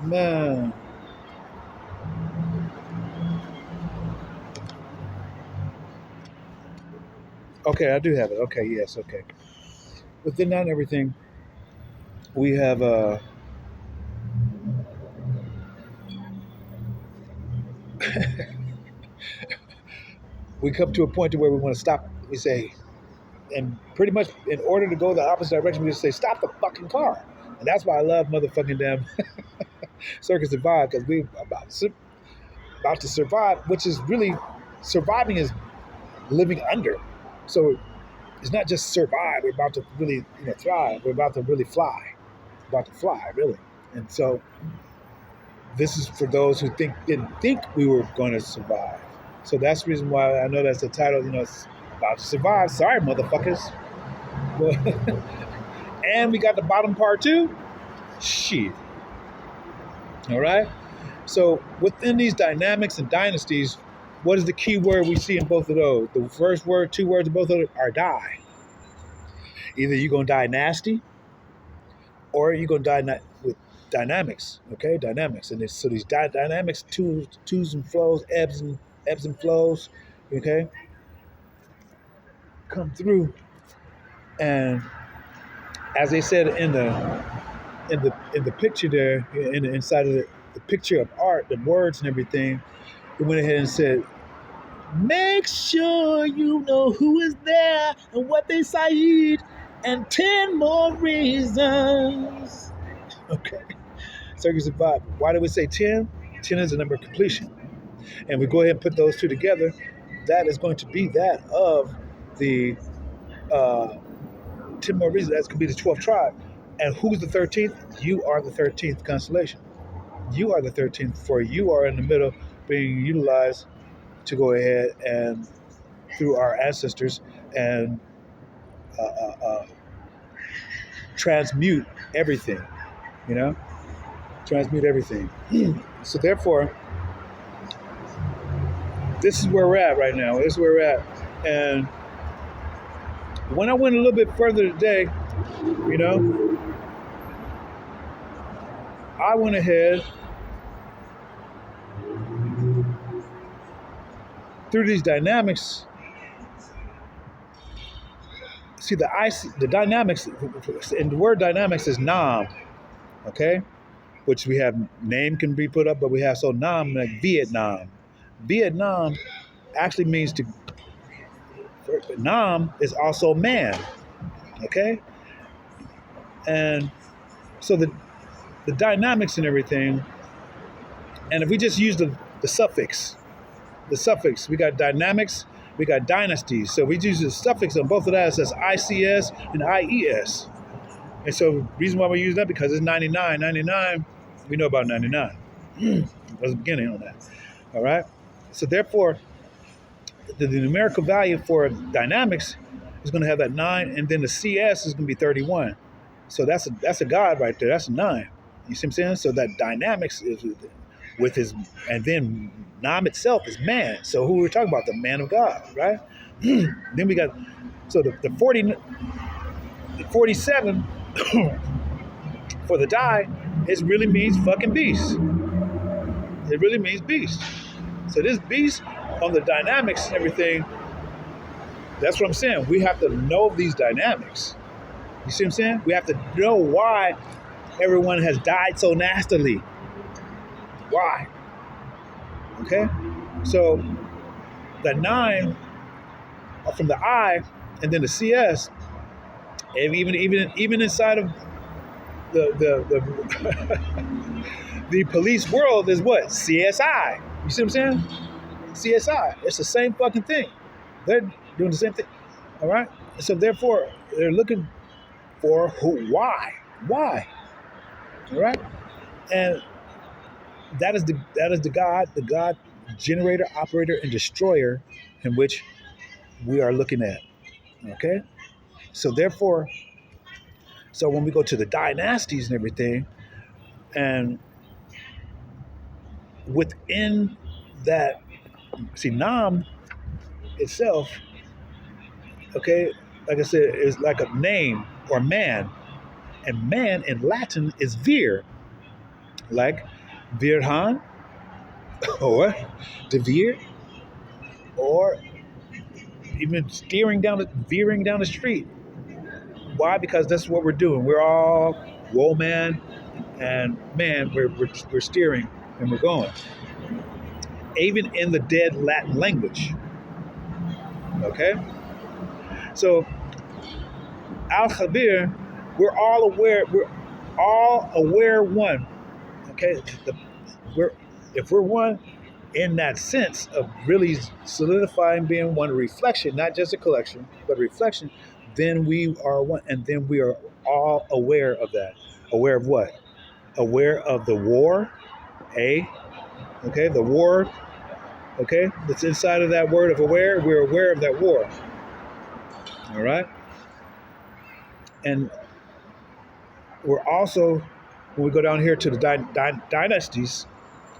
[SPEAKER 1] Man. Okay, I do have it. Okay, yes, okay. Within that and everything, we have we come to a point to where we want to stop. We say, and pretty much in order to go the opposite direction, we just say, stop the fucking car. And that's why I love motherfucking damn Circus and Vibe, because we about to survive, which is really, surviving is living under. So it's not just survive. We're about to really, you know, thrive. We're about to really fly. About to fly, really. And so this is for those who didn't think we were going to survive. So that's the reason why I know that's the title. You know, it's about to survive. Sorry, motherfuckers. And we got the bottom part too. Shit. All right. So within these dynamics and dynasties, what is the key word we see in both of those? The first word, two words in both of them are die. Either you're going to die nasty, or you're going to die with dynamics. Okay, dynamics. And so these dynamics, twos and flows, ebbs and flows. Okay, come through, and as they said in the picture there, inside of the picture of art, the words and everything, they went ahead and said, make sure you know who is there and what they say, and 10 more reasons. Okay. Circus and Vibe. Why do we say 10? 10 is the number of completion. And we go ahead and put those two together. That is going to be that of the 10 more reasons. That's going to be the 12th tribe. And who's the 13th? You are the 13th constellation. You are the 13th, for you are in the middle being utilized to go ahead and, through our ancestors, and transmute everything, you know? Transmute everything. So therefore, this is where we're at right now. This is where we're at. And when I went a little bit further today, you know, I went ahead through these dynamics. See, the dynamics, and the word dynamics is nam, okay? Which we have, name can be put up, but we have so nam, like Vietnam. Vietnam actually means to, nam is also man, okay? And so the dynamics and everything, and if we just use the the suffix. The suffix. We got dynamics, we got dynasties. So we use the suffix on both of that. It says ICS and IES. And so the reason why we use that because it's 99. 99, we know about 99. That's the beginning on that. All right. So therefore, the numerical value for dynamics is going to have that 9, and then the CS is going to be 31. So that's a God right there. That's a 9. You see what I'm saying? So that dynamics is with his, and then Nam itself is man. So who we're talking about? The man of God, right? Then we got, so the 47 for the die, it really means fucking beast. It really means beast. So this beast on the dynamics and everything, that's what I'm saying. We have to know these dynamics. You see what I'm saying? We have to know why everyone has died so nastily. Why? Okay? So the 9 from the I and then the CS, and even inside of the the police world is what? CSI. You see what I'm saying? CSI. It's the same fucking thing. They're doing the same thing. All right? So therefore, they're looking for why? Why? All right? And that is the God generator, operator, and destroyer in which we are looking at. Okay? So therefore, so when we go to the dynasties and everything, and within that, see, Nam itself, okay, like I said, is like a name or man. And man in Latin is vir, like Virhan or Devere, or even veering down the street. Why? Because that's what we're doing. We're all woman and man. We're steering and we're going. Even in the dead Latin language. Okay. So Al Khabir, we're all aware. We're all aware one. Okay. If we're one in that sense of really solidifying being one reflection, not just a collection, but a reflection, then we are one, and then we are all aware of that. Aware of what? Aware of the war, okay, the war, okay, that's inside of that word of aware. We're aware of that war. All right, and we're also, when we go down here to the dynasties,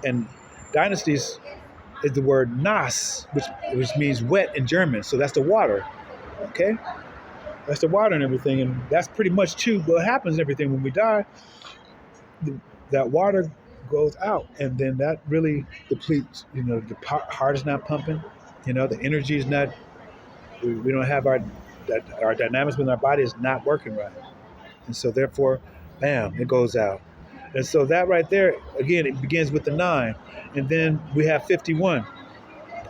[SPEAKER 1] and dynasties is the word nas, which means wet in German. So that's the water. Okay, that's the water and everything, and that's pretty much too what happens and everything when we die. That water goes out, and then that really depletes. You know, the heart is not pumping. You know, the energy is not. We don't have our dynamics within our body is not working right, and so therefore, bam, it goes out. And so that right there, again, it begins with the 9, and then we have 51,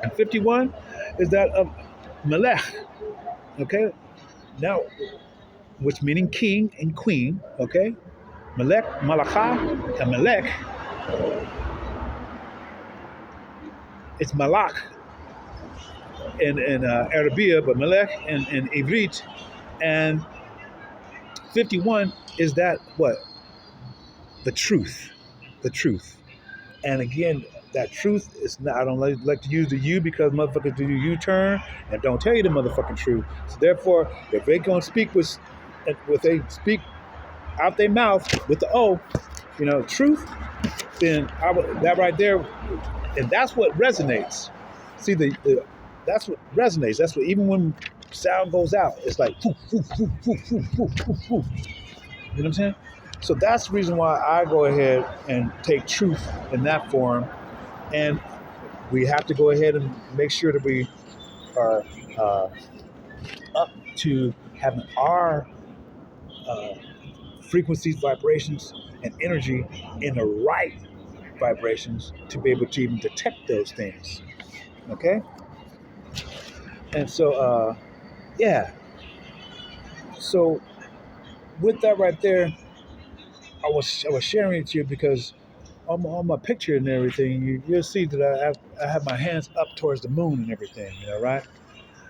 [SPEAKER 1] and 51 is that of Melech. Okay, now, which meaning king and queen. Okay, Melech, Malachah, and Melech. It's Malach in Arabia, but Melech in Ivrit. And 51 is that what? The truth. The truth. And again, that truth is not, I don't like to use the U because motherfuckers do U-turn and don't tell you the motherfucking truth. So therefore, if they gonna speak with they speak out their mouth with the O, you know, truth, then that right there, and that's what resonates. See, that's what resonates. That's what, even when sound goes out, it's like, poof, poof, poof, poof, poof, poof, poof, poof. You know what I'm saying? So that's the reason why I go ahead and take truth in that form. And we have to go ahead and make sure that we are up to having our frequencies, vibrations, and energy in the right vibrations to be able to even detect those things. Okay? And so, yeah. So with that right there, I was sharing it to you because on my picture and everything, you'll see that I have my hands up towards the moon and everything, right?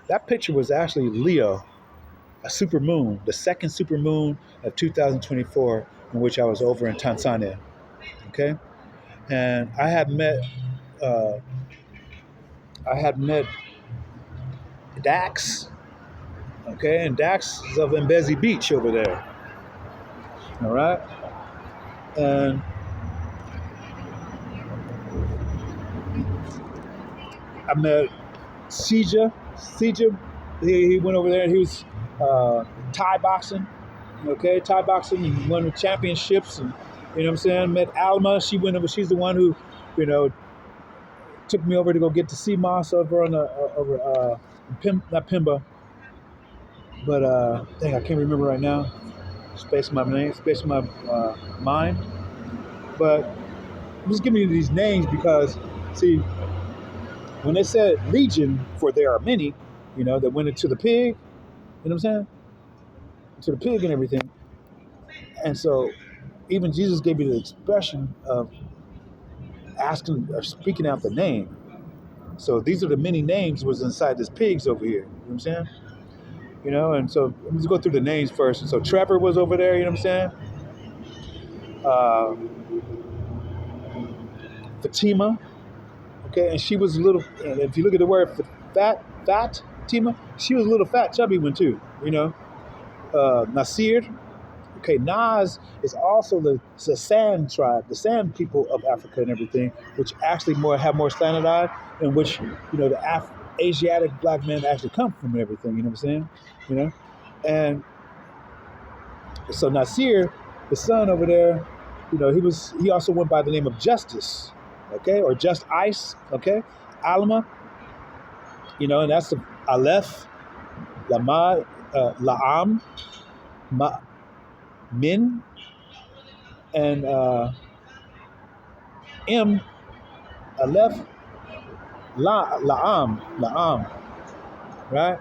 [SPEAKER 1] That picture was actually Leo, a super moon, the second super moon of 2024, in which I was over in Tanzania. Okay, and uh, I had met Dax. Okay, and Dax is of Mbezi Beach over there. All right, and I met Sija, he went over there and he was Thai boxing. Okay, Thai boxing. He won the championships, and you know what I'm saying. Met Alma. She's the one who, you know, took me over to go get the sea moss over on the not Pimba, but dang, I can't remember right now. Space my name, space my mind. But I'm just giving you these names because, see, when they said legion, for there are many, that went into the pig. You know what I'm saying? To the pig and everything. And so, even Jesus gave me the expression of asking or speaking out the name. So these are the many names was inside this pigs over here. You know what I'm saying? And so let's go through the names first. And so Trevor was over there. You know what I'm saying? Fatima. Okay, and she was a little. And if you look at the word fat, Fatima, she was a little fat, chubby one too. Nasir. Okay, Nas is also the Sand tribe, the Sand people of Africa and everything, which actually have more standardized, in which the Asiatic black men actually come from and everything. You know what I'm saying? And so Nasir, the son over there, he also went by the name of Justice, okay, or Just Ice, okay, Alma, and that's the Aleph, Lamad, Laam, Min, and M, Aleph, Laam, right?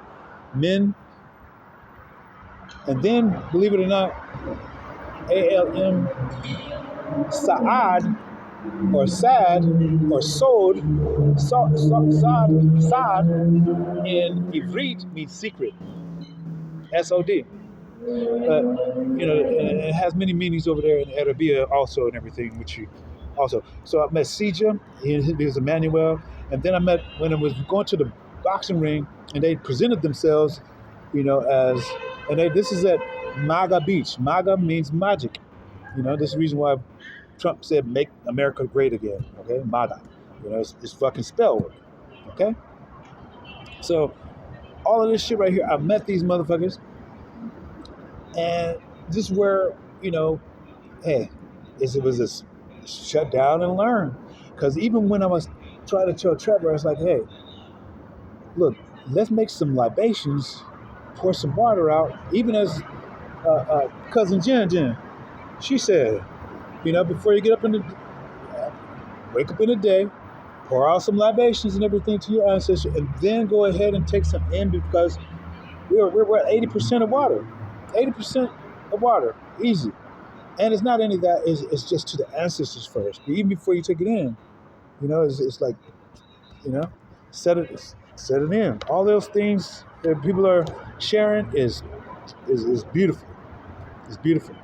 [SPEAKER 1] Min, and then, believe it or not, ALM, Saad, or Sad, or Sod, Sad, in Ivrit means secret, SOD. It has many meanings over there in Arabia also and everything, which you also. So I met Sija, he was Emmanuel, and then I met when I was going to the boxing ring, and they presented themselves, this is at MAGA Beach. MAGA means magic. This is the reason why Trump said "Make America Great Again." Okay, MAGA. It's fucking spell work. Okay. So all of this shit right here, I met these motherfuckers. And this is where, hey, it was just shut down and learn. Because even when I was trying to tell Trevor, I was like, hey, look, let's make some libations, pour some water out. Even as cousin Jen, she said, before you get up wake up in the day, pour out some libations and everything to your ancestors, and then go ahead and take some in because we're at 80% of water. 80% of water, easy. And it's not any of that, it's just to the ancestors first. But even before you take it in, it's like, set it in. All those things that people are sharing is beautiful. It's beautiful.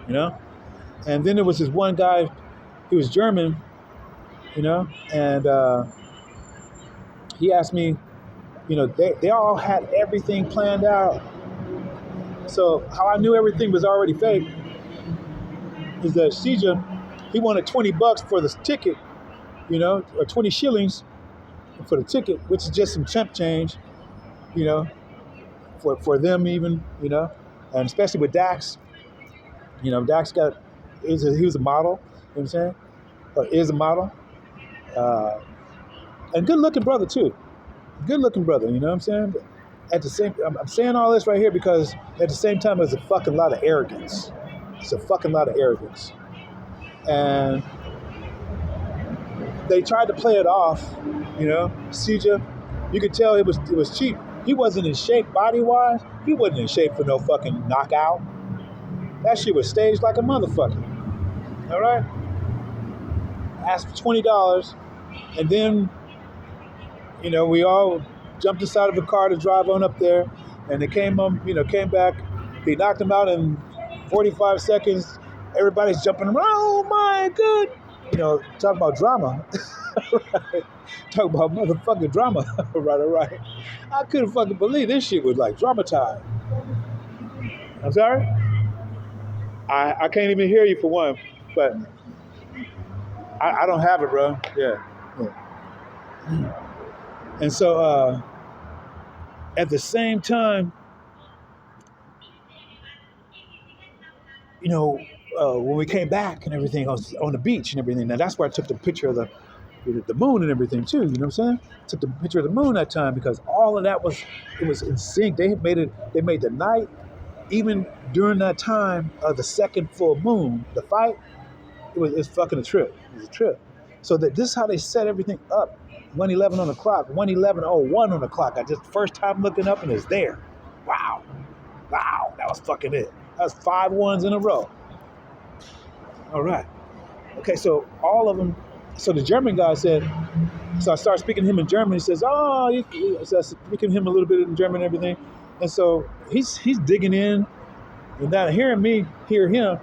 [SPEAKER 1] And then there was this one guy, he was German, and he asked me, they all had everything planned out. So how I knew everything was already fake is that Sija, he wanted $20 for the ticket, or 20 shillings for the ticket, which is just some chump change, for them even, and especially with Dax, Dax he was a model, you know what I'm saying, or is a model, and good looking brother too, you know what I'm saying. At the same, I'm saying all this right here because at the same time, there's a fucking lot of arrogance. It's a fucking lot of arrogance, and they tried to play it off. Sija, you could tell it was cheap. He wasn't in shape body wise. He wasn't in shape for no fucking knockout. That shit was staged like a motherfucker. All right. asked for $20, and then we all jumped inside of a car to drive on up there, and they came back. He knocked him out in 45 seconds. Everybody's jumping around. Oh my God! Talk about drama. Right. Talk about motherfucking drama. Right. I couldn't fucking believe this shit was like dramatized. I'm sorry? I can't even hear you for one, but I don't have it, bro. Yeah. And so at the same time, when we came back and everything, I was on the beach and everything. Now that's where I took the picture of the moon and everything too. You know what I'm saying? Took the picture of the moon that time because all of that was in sync. They made the night, even during that time of the second full moon, the fight, it's fucking a trip. It was a trip. So this is how they set everything up. 1:11 on the clock, 1:11:01 on the clock. I just first time looking up and it's there. Wow, that was fucking it. That's 5 ones in a row. All right. Okay, so all of them. So the German guy said. So I started speaking to him in German. He says, so I speaking to him a little bit in German and everything. And so he's digging in, and now hearing me hear him.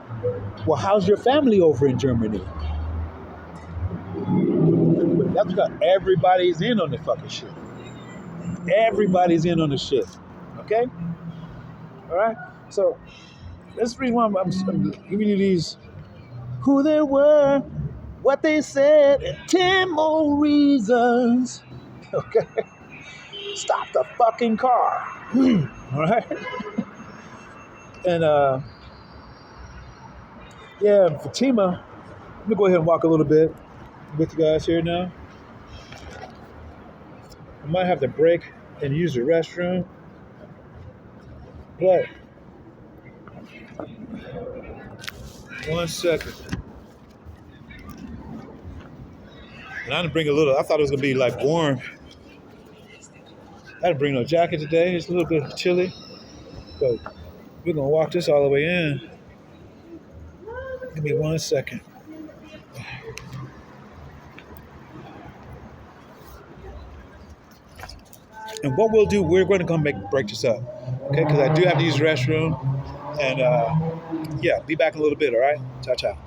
[SPEAKER 1] Well, how's your family over in Germany? That's because everybody's in on the fucking shit. Everybody's in on the shit. Okay? All right? So that's the reason why I'm giving you these who they were, what they said, and 10 more reasons. Okay? Stop the fucking car. All right? And Fatima, let me go ahead and walk a little bit with you guys here now. I might have to break and use the restroom, but 1 second. And I didn't bring I thought it was gonna be like warm. I didn't bring no jacket today. It's a little bit chilly, but we're gonna walk this all the way in. Give me 1 second. And what we'll do, we're going to come break this up, okay? Because I do have to use the restroom, and be back in a little bit. All right, ciao.